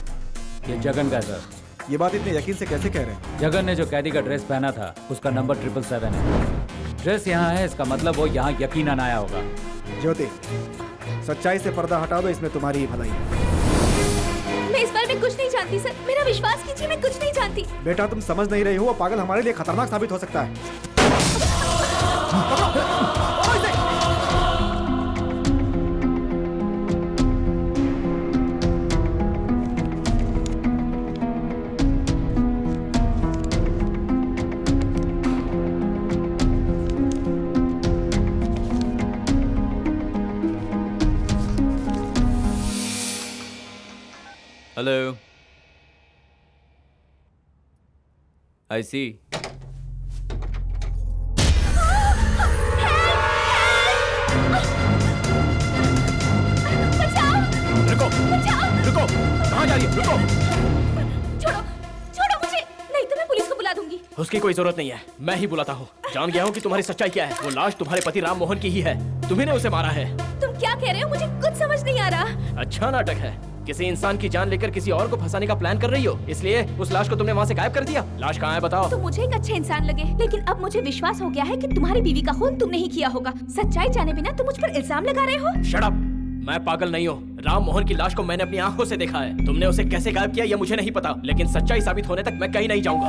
ये जगन का सर। ये बात इतने यकीन से कैसे कह रहे हैं? जगन ने जो कैदी का ड्रेस पहना था उसका नंबर 777 है। ड्रेस यहाँ है, इसका मतलब वो यहाँ यकीनन आया होगा। ज्योति, सच्चाई से पर्दा हटा दो, इसमें तुम्हारी ही भलाई है। मैं इस बारे में कुछ नहीं जानती सर, मेरा विश्वास कीजिए, मैं कुछ नहीं जानती। बेटा तुम समझ नहीं रही हो, वो पागल हमारे लिए खतरनाक साबित हो सकता है। हेलो, आई सी। रुको, रुको, कहाँ जा रही है? रुको। छोड़ो, छोड़ो मुझे, नहीं तो मैं पुलिस को बुला दूंगी। उसकी कोई जरूरत नहीं है, मैं ही बुलाता हूँ। जान गया हूँ कि तुम्हारी सच्चाई क्या है। वो लाश तुम्हारे पति राम मोहन की ही है, तुम्ही ने उसे मारा है। तुम क्या कह रहे हो? मुझे कुछ समझ नहीं आ रहा। अच्छा नाटक है, किसी इंसान की जान लेकर किसी और को फंसाने का प्लान कर रही हो, इसलिए उस लाश को तुमने वहाँ से गायब कर दिया। लाश कहाँ है बताओ? तो मुझे एक अच्छे इंसान लगे, लेकिन अब मुझे विश्वास हो गया है कि तुम्हारी बीवी का खून तुमने ही किया होगा। सच्चाई जाने बिना तुम मुझ पर इल्जाम लगा रहे हो। शट अप, मैं पागल नहीं हूँ। राम मोहन की लाश को मैंने अपनी आंखों से देखा है। तुमने उसे कैसे गायब किया ये मुझे नहीं पता, लेकिन सच्चाई साबित होने तक मैं कहीं नहीं जाऊंगा।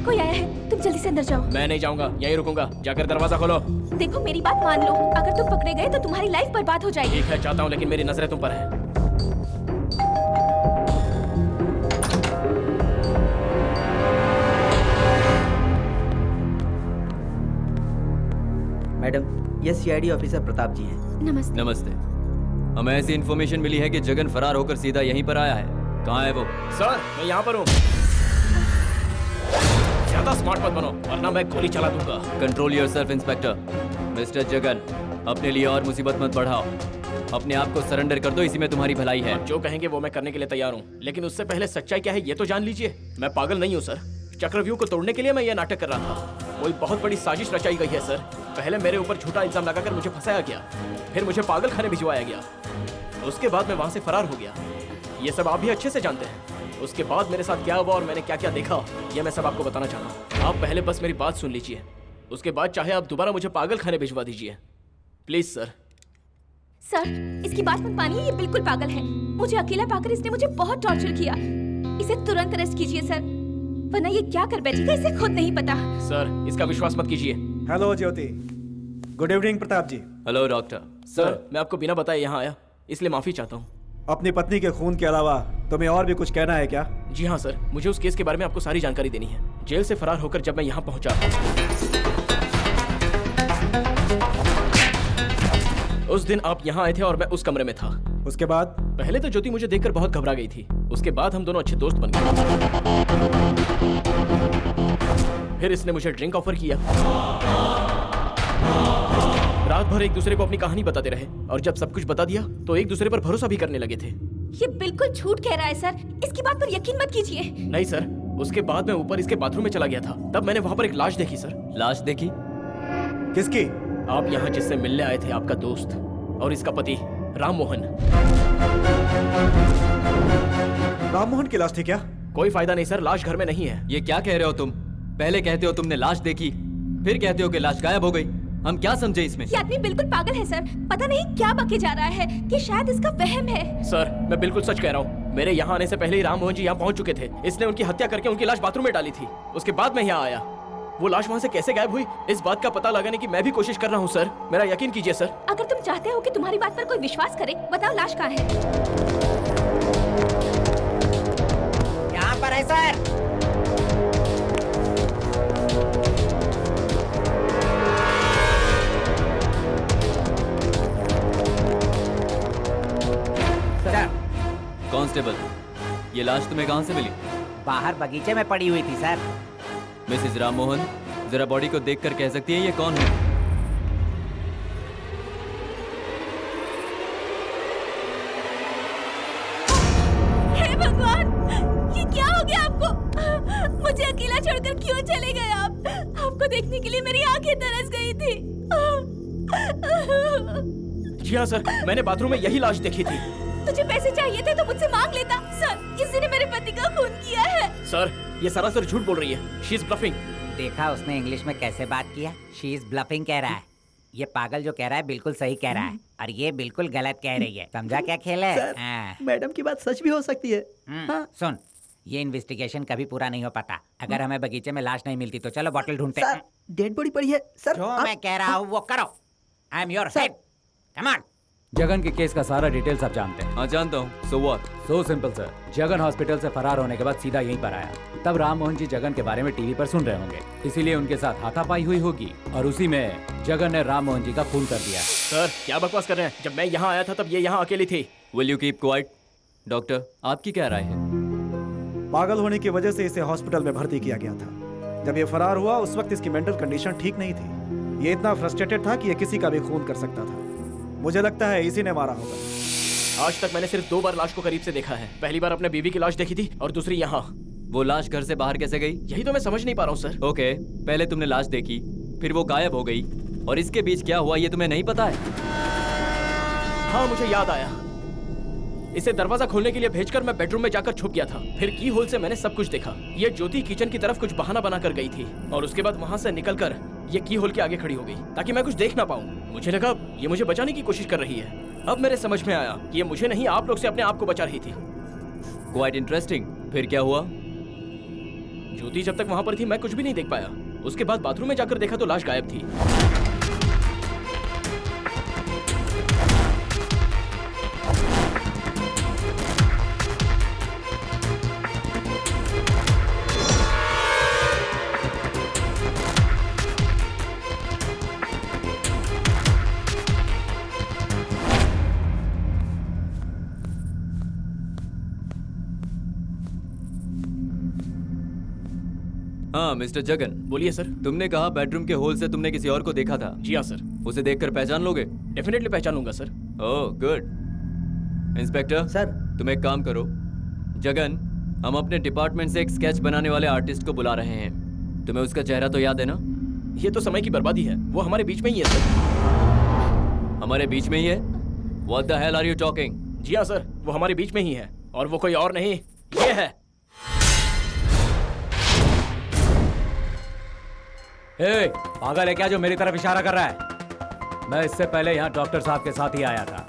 कोई आया है, तुम जल्दी से अंदर जाओ। मैं नहीं जाऊंगा, यहीं रुकूंगा। जाकर दरवाजा खोलो। देखो मेरी बात मान लो, अगर तुम पकड़े गए तो तुम्हारी लाइफ बर्बाद हो जाएगी। ठीक है, चाहता हूँ, लेकिन मेरी नजरें तुम पर है। मैडम, ये सीआईडी ऑफिसर प्रताप जी हैं। नमस्ते। नमस्ते। हमें ऐसी इन्फॉर्मेशन मिली है कि जगन फरार होकर सीधा यहीं पर आया है। कहाँ है वो? सर, मैं यहाँ पर हूँ। ज्यादा स्मार्ट मत बनो वरना मैं गोली चला दूंगा। Control yourself inspector. Mister Jagan, अपने लिए और मुसीबत मत बढ़ाओ। अपने आप को सरेंडर कर दो, इसी में तुम्हारी भलाई है। जो कहेंगे वो मैं करने के लिए तैयार हूँ, लेकिन उससे पहले सच्चाई क्या है ये तो जान लीजिए। मैं पागल नहीं हूँ सर, चक्रव्यूह को तोड़ने के लिए मैं ये नाटक कर रहा था। कोई बहुत बड़ी साजिश रचाई गई है सर। पहले मेरे ऊपर झूठा इल्जाम लगाकर मुझे फंसाया गया, फिर मुझे पागल खाने भिजवाया गया, उसके बाद मैं वहाँ से फरार हो गया। ये सब आप भी अच्छे से जानते हैं। उसके बाद मेरे साथ क्या हुआ और मैंने क्या क्या देखा, ये मैं सब आपको बताना चाहता हूँ। आप पहले बस मेरी बात सुन लीजिए, उसके बाद चाहे आप दोबारा मुझे पागल खाने भिजवा दीजिए, प्लीज सर। सर, इसकी बात मत मानिए, ये बिल्कुल पागल है। मुझे अकेला पाकर इसने मुझे बहुत टॉर्चर किया। इसे तुरंत अरेस्ट कीजिए सर, वरना ये क्या कर बैठेगा इसे खुद नहीं पता। सर, इसका विश्वास मत कीजिए। Hello Jyoti. Good evening Pratap ji. Hello doctor. Sir, मैं आपको बिना बताए यहाँ आया, इसलिए माफी चाहता हूँ। अपनी पत्नी के खून के अलावा तुम्हें और भी कुछ कहना है क्या? जी हाँ सर, मुझे उस केस के बारे में आपको सारी जानकारी देनी है। जेल से फरार होकर जब मैं यहाँ पहुंचा, उस दिन आप यहाँ आए थे और मैं उस कमरे में था। उसके बाद? पहले तो ज्योति मुझे देखकर बहुत घबरा गई थी, उसके बाद हम दोनों अच्छे दोस्त बन गए। फिर इसने मुझे ड्रिंक ऑफर किया। रात भर एक दूसरे को अपनी कहानी बताते रहे और जब सब कुछ बता दिया तो एक दूसरे पर भरोसा भी करने लगे थे। ये बिल्कुल झूठ कह रहा है सर, इसकी बात पर यकीन मत कीजिए। नहीं सर, उसके बाद मैं ऊपर इसके बाथरूम में चला गया था, तब मैंने वहाँ पर एक लाश देखी सर। लाश देखी? किसकी? आप यहाँ जिससे मिलने आए थे, आपका दोस्त और इसका पति राम मोहन। राम मोहन की लाश थी क्या? कोई फायदा नहीं सर, लाश घर में नहीं है। ये क्या कह रहे हो तुम? पहले कहते हो तुमने लाश देखी, फिर कहते हो कि लाश गायब हो गई। हम क्या समझे इसमें? ये आदमी बिल्कुल पागल है सर, पता नहीं क्या बके जा रहा है कि शायद इसका वहम है। सर, मैं बिल्कुल सच कह रहा हूँ, मेरे यहाँ आने से पहले ही राम मोहन जी यहाँ पहुँच चुके थे। इसने उनकी हत्या करके उनकी लाश बाथरूम में डाली थी, उसके बाद मैं यहाँ आया। वो लाश वहाँ से कैसे गायब हुई, इस बात का पता लगाने की मैं भी कोशिश कर रहा हूँ सर, मेरा यकीन कीजिए सर। अगर तुम चाहते हो कि तुम्हारी बात पर कोई विश्वास करे, बताओ लाश कहाँ है? यहाँ पर है सर। कांस्टेबल, ये लाश तुम्हें कहाँ से मिली? बाहर बगीचे में पड़ी हुई थी सर। मिसेस राम मोहन, जरा बॉडी को देखकर कह सकती है ये कौन है? हे भगवान, ये क्या हो गया आपको? मुझे अकेला छोड़कर क्यों चले गए आप? आपको देखने के लिए मेरी आंखें तरस गई थी। जी हाँ सर, मैंने बाथरूम में यही लाश देखी थी। तुझे पैसे चाहिए थे तो मुझसे मांग लेता। सर, किसी ने मेरे पति का खून किया है। सर, ये सरासर झूठ बोल रही है। She is bluffing. देखा उसने इंग्लिश में कैसे बात किया? शी इज ब्लफिंग कह रहा है। ये पागल जो कह रहा है बिल्कुल सही कह रहा है, और ये बिल्कुल गलत कह रही है। समझा क्या खेल है? सर, हाँ। मैडम की बात सच भी हो सकती है। हाँ। सुन, ये इन्वेस्टिगेशन कभी पूरा नहीं हो पाता। अगर हमें बगीचे में लाश नहीं मिलती तो चलो बॉटल ढूंढते हैं। सर, डेड बॉडी पड़ी है सर। जो मैं कह रहा हूँ वो करो। I am your head. Come on. Jagan के केस का सारा डिटेल सब जानते हैं। हाँ जानता हूँ। So what? So simple sir. Jagan hospital से फरार होने के बाद सीधा यहीं पर आया। तब राम मोहन जी जगन के बारे में टीवी पर सुन रहे होंगे, इसीलिए उनके साथ हाथापाई हुई होगी और उसी में जगन ने राम मोहन जी का खून कर दिया। सर, क्या बकवास कर रहे हैं? जब मैं यहाँ आया था तब ये यहाँ अकेली थी। Will you keep quiet? Doctor, आपकी क्या राय है? पागल होने की वजह से इसे हॉस्पिटल में भर्ती किया गया था। जब ये फरार हुआ उस वक्त इसकी मेंटल कंडीशन ठीक नहीं थी। ये इतना फ्रस्ट्रेटेड था कि ये किसी का भी खून कर सकता था। मुझे लगता है इसी ने मारा होगा। आज तक मैंने सिर्फ 2 बार लाश को करीब से देखा है। पहली बार अपने बीवी की लाश देखी थी और दूसरी यहाँ। वो लाश घर से बाहर कैसे गई? यही तो मैं समझ नहीं पा रहा हूँ सर। ओके, पहले तुमने लाश देखी, फिर वो गायब हो गई, और इसके बीच क्या हुआ ये तुम्हें नहीं पता है? हाँ, मुझे याद आया। इसे दरवाजा खोलने के लिए भेजकर मैं बेडरूम में जाकर छुप गया था। फिर की होल से मैंने सब कुछ देखा। ये ज्योति किचन की तरफ कुछ बहाना बनाकर गई थी और उसके बाद वहाँ से निकलकर ये की होल के आगे खड़ी हो गई ताकि मैं कुछ देख ना पाऊँ। मुझे लगा ये मुझे बचाने की कोशिश कर रही है। अब मेरे समझ में आया कि ये मुझे नहीं, आप लोग से अपने आप को बचा रही थी। Quite interesting. फिर क्या हुआ? ज्योति जब तक वहाँ पर थी मैं कुछ भी नहीं देख पाया। उसके बाद बाथरूम में जाकर देखा तो लाश गायब थी। हाँ मिस्टर जगन, बोलिए सर। तुमने कहा बेडरूम के होल से तुमने किसी और को देखा था। जी हाँ सर। उसे देखकर पहचान लोगे? डेफिनेटली पहचान लूंगा sir. Oh good. Inspector sir, तुम एक काम करो। जगन, हम अपने डिपार्टमेंट से एक स्केच बनाने वाले आर्टिस्ट को बुला रहे हैं। तुम्हें उसका चेहरा तो याद है ना? ये तो समय की बर्बादी है। वो हमारे बीच में ही है सर। हमारे बीच में ही है? What the hell are you talking? जी हाँ सर, वो हमारे बीच में ही है और वो कोई और नहीं, ये है। ए, पागल है क्या जो मेरी तरफ इशारा कर रहा है? मैं इससे पहले यहाँ डॉक्टर साहब के साथ ही आया था,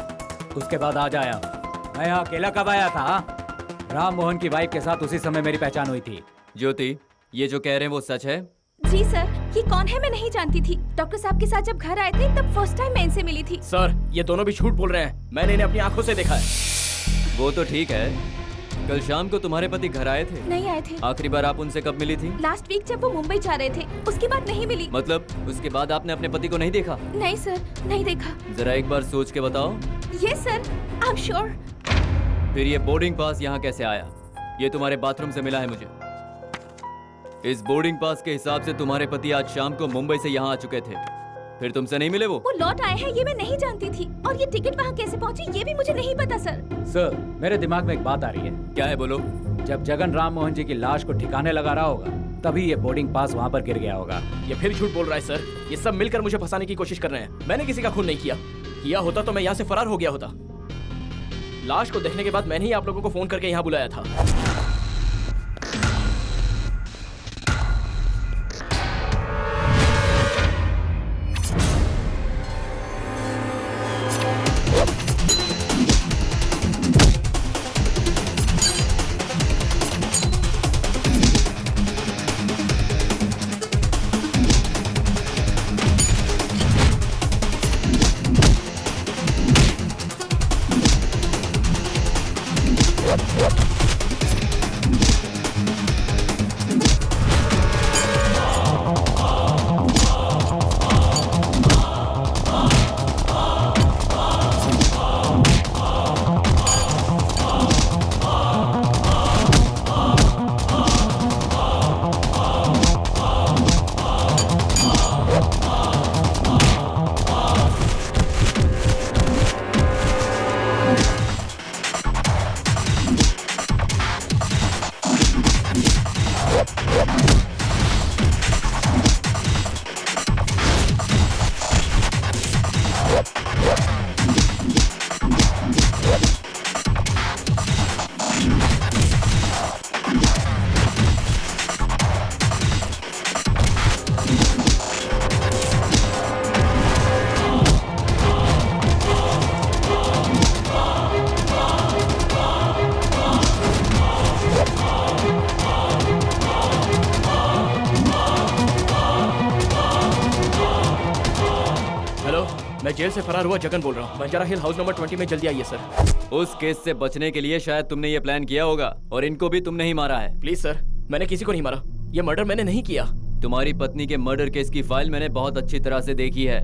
उसके बाद आज आया हूँ। मैं यहाँ अकेला कब आया था? राम मोहन की वाइफ के साथ उसी समय मेरी पहचान हुई थी। ज्योति, ये जो कह रहे हैं वो सच है? जी सर, ये कौन है मैं नहीं जानती थी। डॉक्टर साहब के साथ जब घर आए थे तब फर्स्ट टाइम मैं इनसे मिली थी। सर, ये दोनों भी झूठ बोल रहे हैं। मैंने इन्हें अपनी आंखों से देखा है। वो तो ठीक है, कल शाम को तुम्हारे पति घर आए थे? नहीं आए थे। आखिरी बार आप उनसे कब मिली थी? लास्ट वीक जब वो मुंबई जा रहे थे, उसके बाद नहीं मिली। मतलब उसके बाद आपने अपने पति को नहीं देखा? नहीं सर, नहीं देखा। जरा एक बार सोच के बताओ। Yes sir, I am sure. फिर ये बोर्डिंग पास यहाँ कैसे आया? ये तुम्हारे बाथरूम से मिला है मुझे। इस बोर्डिंग पास के हिसाब से तुम्हारे पति आज शाम को मुंबई से यहाँ आ चुके थे, फिर तुमसे नहीं मिले? वो लौट आए हैं ये मैं नहीं जानती थी, और ये टिकट वहाँ कैसे पहुँची ये भी मुझे नहीं पता सर। सर, मेरे दिमाग में एक बात आ रही है। क्या है? बोलो। जब जगन राम मोहन जी की लाश को ठिकाने लगा रहा होगा तभी ये बोर्डिंग पास वहाँ पर गिर गया होगा। ये फिर झूठ बोल रहा है सर। ये सब मिलकर मुझे फंसाने की कोशिश कर रहे हैं। मैंने किसी का खून नहीं किया होता तो मैं यहाँ से फरार हो गया होता। लाश को देखने के बाद मैंने ही आप लोगों को फोन करके यहाँ बुलाया था। मैं जेल से फरार हुआ जगन बोल रहा हूँ। बंजारा हिल हाउस नंबर 20 में जल्दी आइए सर। उस केस से बचने के लिए शायद तुमने ये प्लान किया होगा और इनको भी तुमने ही मारा है। प्लीज सर, मैंने किसी को नहीं मारा। ये मर्डर मैंने नहीं किया। तुम्हारी पत्नी के मर्डर केस की फाइल मैंने बहुत अच्छी तरह से देखी है।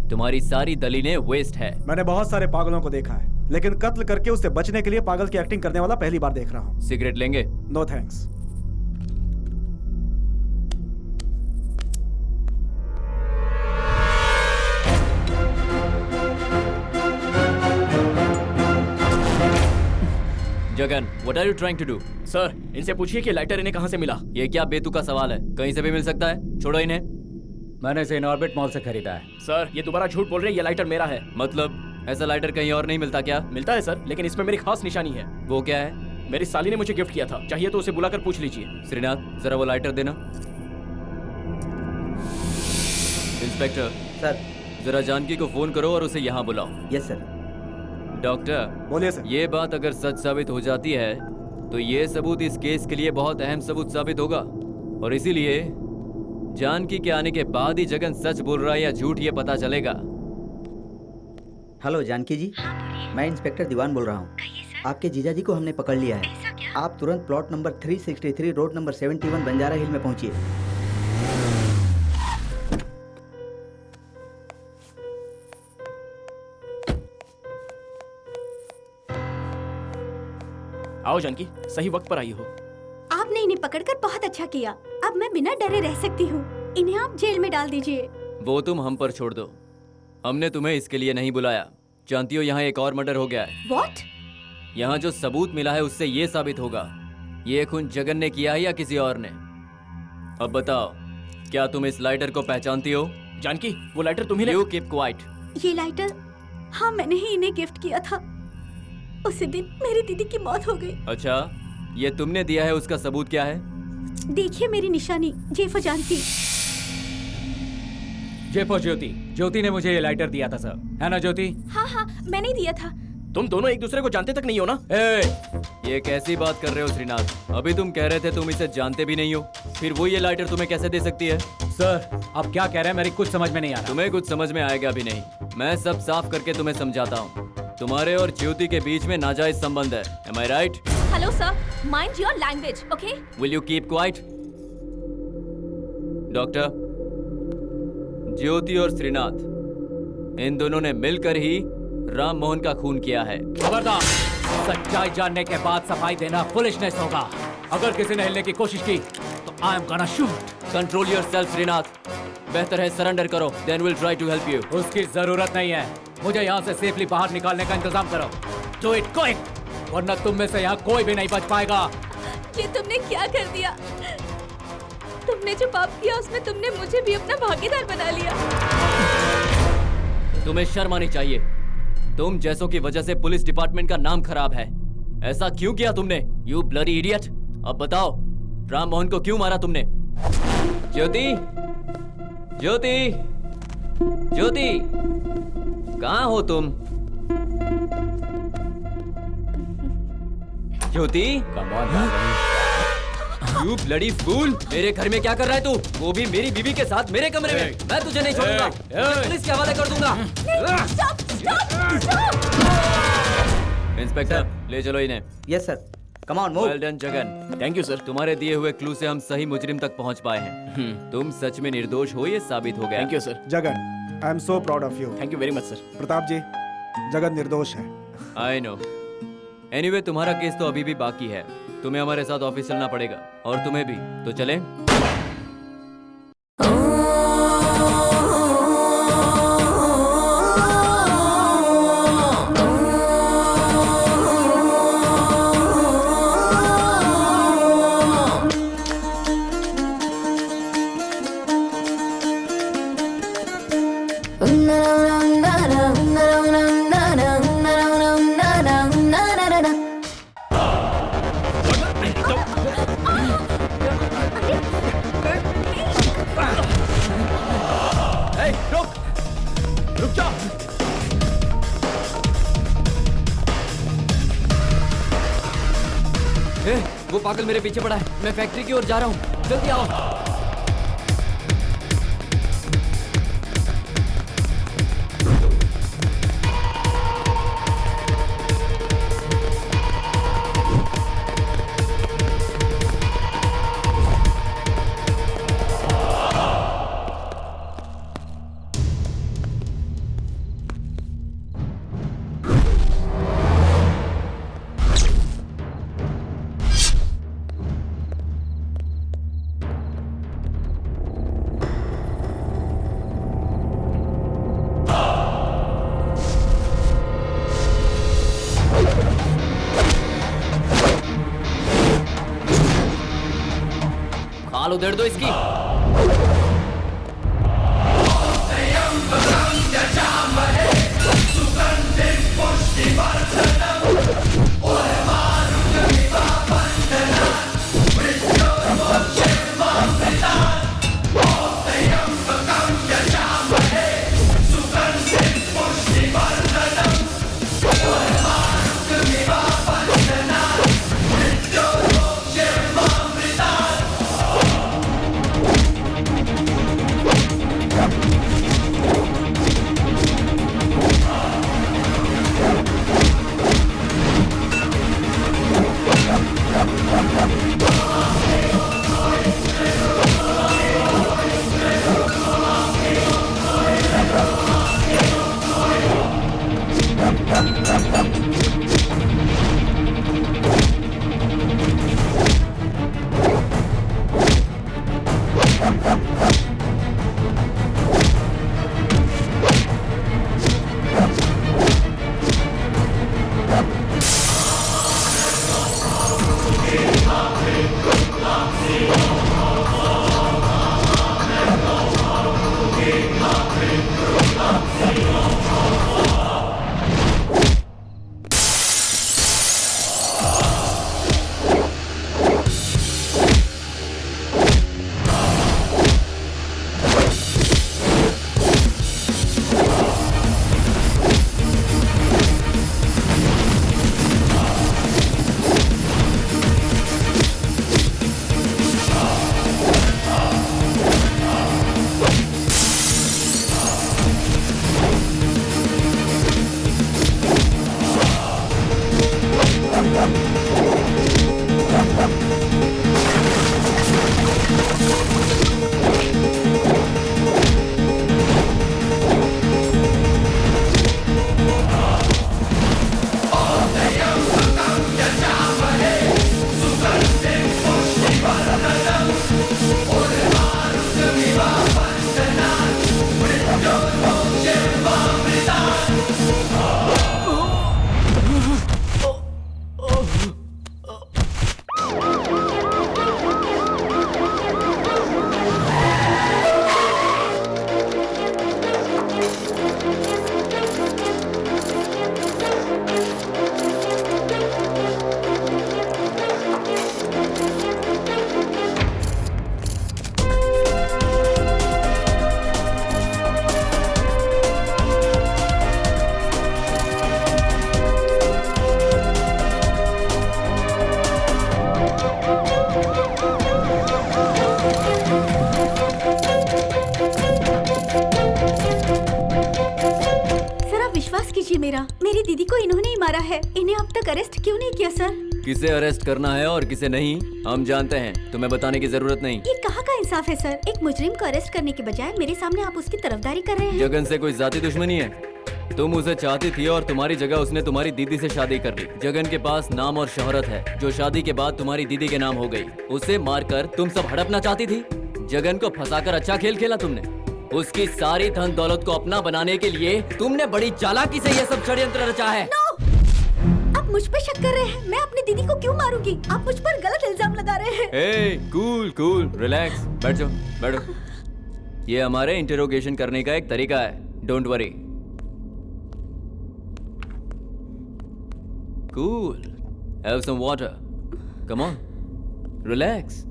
तुम्हारी सारी दलीलें वेस्ट है। मैंने बहुत सारे पागलों को देखा है, लेकिन कत्ल करके उससे बचने के लिए पागल की एक्टिंग करने वाला पहली बार देख रहा हूँ। सिगरेट लेंगे? No thanks. Jagan, what are you trying to do? Sir, इनसे पूछिए कि लाइटर इन्हें कहाँ से मिला। ये क्या बेतुका सवाल है? कहीं से भी मिल सकता है। छोड़ो इन्हें। मैंने इसे इनऑर्बिट मॉल से खरीदा है। सर, ये दोबारा झूठ बोल रहे हैं। ये लाइटर मेरा है। मतलब ऐसा लाइटर कहीं और नहीं मिलता क्या? मिलता है सर, लेकिन इसमें मेरी खास निशानी है। वो क्या है? मेरी साली ने मुझे गिफ्ट किया था। चाहिए तो उसे बुलाकर पूछ लीजिए। श्रीनाथ, जरा वो लाइटर देना। Inspector sir. जरा जानकी को फोन करो और उसे यहाँ बुलाओ। Yes sir. डॉक्टर बोलिए सर। ये बात अगर सच साबित हो जाती है तो ये सबूत इस केस के लिए बहुत अहम सबूत साबित होगा, और इसीलिए जानकी के आने के बाद ही जगन सच बोल रहा है या झूठ ये पता चलेगा। हेलो जानकी जी, मैं इंस्पेक्टर दीवान बोल रहा हूँ। आपके जीजा जी को हमने पकड़ लिया है। आप तुरंत plot number 363 road number 71 Banjara hill में पहुंचिए। आओ जानकी, सही वक्त पर आई हो। आपने इन्हें पकड़कर बहुत अच्छा किया। अब मैं बिना डरे रह सकती हूँ। इन्हें आप जेल में डाल दीजिए। वो तुम हम पर छोड़ दो। हमने तुम्हें इसके लिए नहीं बुलाया। जानती हो यहाँ एक और मर्डर हो गया है। What? यहाँ जो सबूत मिला है उससे ये साबित होगा ये खून जगन ने किया है या किसी और ने। अब बताओ, क्या तुम इस लाइटर को पहचानती हो? जानकी, वो लाइटर तुम्ही यू कीप क्वाइट। ये लाइटर, हाँ मैंने ही इन्हें गिफ्ट किया था। उसी दिन मेरी दीदी की मौत हो गई। अच्छा, ये तुमने दिया है, उसका सबूत क्या है? देखिए मेरी निशानी, जेफो जानकी। जेफो ज्योति। ज्योति ने मुझे ये लाइटर दिया था सर, है ना ज्योति? हाँ हाँ, मैंने दिया था। तुम दोनों एक दूसरे को जानते तक नहीं हो ना? ये कैसी बात कर रहे हो श्रीनाथ? अभी तुम कह रहे थे तुम इसे जानते भी नहीं हो, फिर वो ये लाइटर तुम्हें कैसे दे सकती है? सर, आप क्या कह रहे हैं? मेरी कुछ समझ में नहीं आ रहा। तुम्हें कुछ समझ में आएगा भी नहीं। मैं सब साफ करके तुम्हें समझाता हूँ। तुम्हारे और ज्योति के बीच में नाजायज संबंध है। Am I right? Hello sir, mind your language, okay? Will you keep quiet? Doctor, Jyoti और श्रीनाथ, इन दोनों ने मिलकर ही राम मोहन का खून किया है। खबरदार, सच्चाई जानने के बाद सफाई देना फुलिशनेस होगा। अगर किसी ने हिलने की कोशिश की तो I am gonna shoot. Control yourself Shrinath. बेहतर है सरेंडर करो, then will try to help you. उसकी जरूरत नहीं है। मुझे यहाँ से सेफली बाहर निकालने का इंतजाम करो। डू इट क्विक, वरना तुम में से यहाँ कोई भी नहीं बच पाएगा। ये तुमने क्या कर दिया? तुमने जो पाप किया उसमें तुमने मुझे भी अपना भागीदार बना लिया। तुम्हें शर्म आनी चाहिए। तुम जैसों की वजह से पुलिस डिपार्टमेंट का नाम खराब है। ऐसा क्यों किया तुमने? You bloody idiot. अब बताओ, राम मोहन को क्यों मारा तुमने? ज्योति, ज्योति, ज्योति, कहाँ हो तुम? Jyoti, come on you bloody fool! मेरे घर में क्या कर रहा है तू? वो भी मेरी बीवी के साथ मेरे कमरे में। मैं तुझे नहीं छोड़ूंगा। मैं पुलिस के हवाले कर दूंगा। इंस्पेक्टर, ले चलो इन्हें। Yes sir. Come on, move. Well done Jagan. Thank you sir. तुम्हारे दिए हुए क्लू से हम सही मुजरिम तक पहुंच पाए हैं। तुम सच में निर्दोष हो, ये साबित हो गया। Thank you sir. Jagan, I am so proud of you. Thank you very much sir. Pratap ji, Jagan निर्दोष है। I know. एनीवे, तुम्हारा केस तो अभी भी बाकी है। तुम्हें हमारे साथ ऑफिस चलना पड़ेगा, और तुम्हें भी। तो चलें? वो पागल मेरे पीछे पड़ा है। मैं फैक्ट्री की ओर जा रहा हूँ। जल्दी आओ। ताल उधेड़ दो इसकी। मेरी दीदी को इन्होंने ही मारा है। इन्हें अब तक अरेस्ट क्यों नहीं किया सर? किसे अरेस्ट करना है और किसे नहीं हम जानते हैं, तुम्हें बताने की जरूरत नहीं। ये कहाँ का इंसाफ है सर? एक मुजरिम को अरेस्ट करने के बजाय मेरे सामने आप उसकी तरफदारी कर रहे हैं। जगन से कोई जाती दुश्मनी है? तुम उसे चाहती थी और तुम्हारी जगह उसने तुम्हारी दीदी से शादी कर ली। जगन के पास नाम और शोहरत है जो शादी के बाद तुम्हारी दीदी के नाम हो गई। उसे मारकर तुम सब हड़पना चाहती थी। जगन को फंसाकर अच्छा खेल खेला तुमने। उसकी सारी धन दौलत को अपना बनाने के लिए तुमने बड़ी चालाकी से यह सब षड्यंत्र रचा है। आप मुझ पे शक कर रहे हैं? मैं अपनी दीदी को क्यों मारूंगी? आप मुझ पर गलत इल्जाम लगा रहे हैं। ए, कूल कूल रिलैक्स, बैठ जाओ बैठो। ये हमारे इंटरोगेशन करने का एक तरीका है, don't worry. Cool, have some water, come on, relax.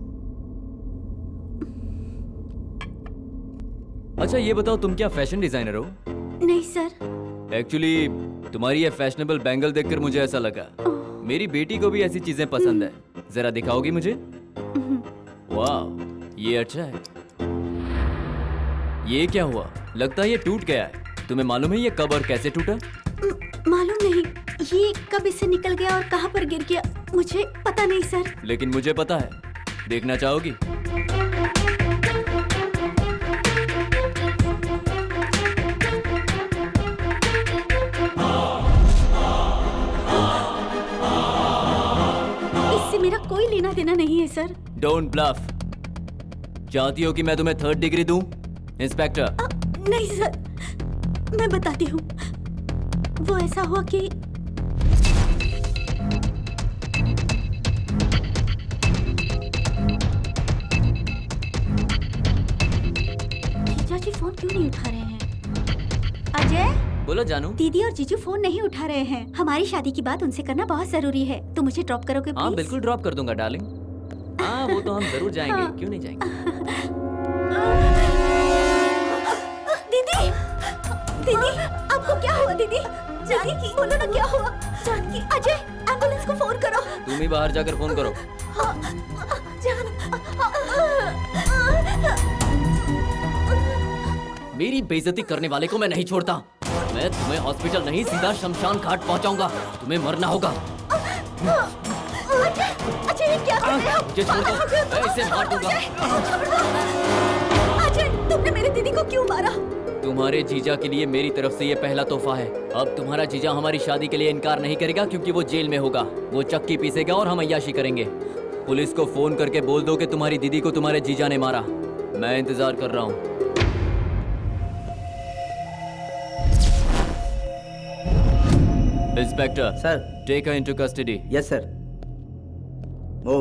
अच्छा ये बताओ तुम क्या फैशन डिजाइनर हो? नहीं सर। एक्चुअली तुम्हारी ये फैशनेबल बैंगल देखकर मुझे ऐसा लगा। मेरी बेटी को भी ऐसी चीजें पसंद है। जरा दिखाओगी मुझे? वाह, ये अच्छा है। ये क्या हुआ? लगता है ये टूट गया है। तुम्हें मालूम है ये कब और कैसे टूटा? मालूम नहीं। ये कब इससे निकल गया और कहाँ पर गिर गया मुझे पता नहीं सर। लेकिन मुझे पता है। देखना चाहोगी? मेरा कोई लेना देना नहीं है सर। Don't bulb. चाहती हो कि मैं तुम्हें 3rd डिग्री दूं? इंस्पेक्टर। नहीं सर, मैं बताती हूँ। वो ऐसा हुआ कि पिताजी फोन क्यों नहीं उठा रहे हैं? अजय, बोलो जानू। दीदी और जीजू फोन नहीं उठा रहे हैं। हमारी शादी की बात उनसे करना बहुत जरूरी है। तुम मुझे ड्रॉप करोगे हाँ प्लीज? बिल्कुल ड्रॉप कर दूंगा डार्लिंग। हाँ वो तो हम जरूर जाएंगे, हाँ। क्यों नहीं जाएंगे। दीदी, दीदी, आपको क्या हुआ दीदी? जानकी, बोलो ना क्या हुआ? जानकी, अजय, एम्बुलेंस को फोन करो। तुम ही बाहर जाकर फोन करो। मेरी बेइज्जती करने वाले को मैं नहीं छोड़ता। मैं तुम्हें हॉस्पिटल नहीं सीधा शमशान घाट पहुंचाऊंगा। तुम्हें मरना होगा। अजय, ये क्या कर रहे हो? मुझे छोड़ दो, मैं इसे मार दूंगा। अजय, तुमने मेरे दीदी को क्यों मारा? तुम्हारे जीजा के लिए मेरी तरफ से ये पहला तोहफा है। अब तुम्हारा जीजा हमारी शादी के लिए इनकार नहीं करेगा क्योंकि वो जेल में होगा। वो चक्की पीसेगा और हम अय्याशी करेंगे। पुलिस को फोन करके बोल दो कि तुम्हारी दीदी को तुम्हारे जीजा ने मारा। मैं इंतजार कर रहा हूँ। Inspector sir. Take her into custody. Yes sir. Oh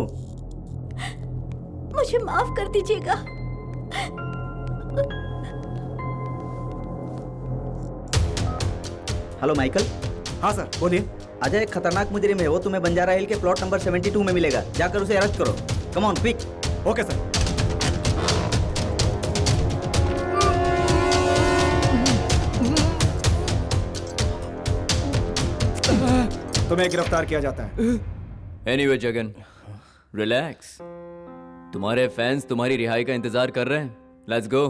मुझे माफ कर दीजिएगा। Hello Michael. हाँ सर, बोलिए। अजय एक खतरनाक मुजरिम है। वो तुम्हें बंजारा हिल के प्लॉट नंबर 72 में मिलेगा। जाकर उसे अरेस्ट करो। Come on quick. Okay sir. तुम्हें गिरफ्तार किया जाता है। Anyway Jagan, relax. तुम्हारे फैंस तुम्हारी रिहाई का इंतजार कर रहे हैं। Let's go.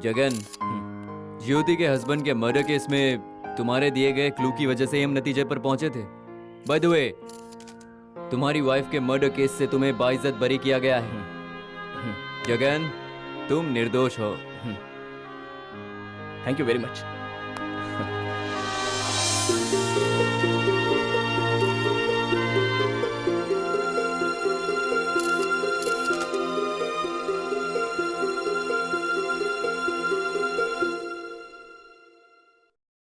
जगन, ज्योति के हस्बैंड के मर्डर केस में तुम्हारे दिए गए क्लू की वजह से हम नतीजे पर पहुंचे थे। बाय द वे, तुम्हारी वाइफ के मर्डर केस से तुम्हें बाइज्जत बरी किया गया है। जगन, तुम निर्दोष हो। Thank you very much.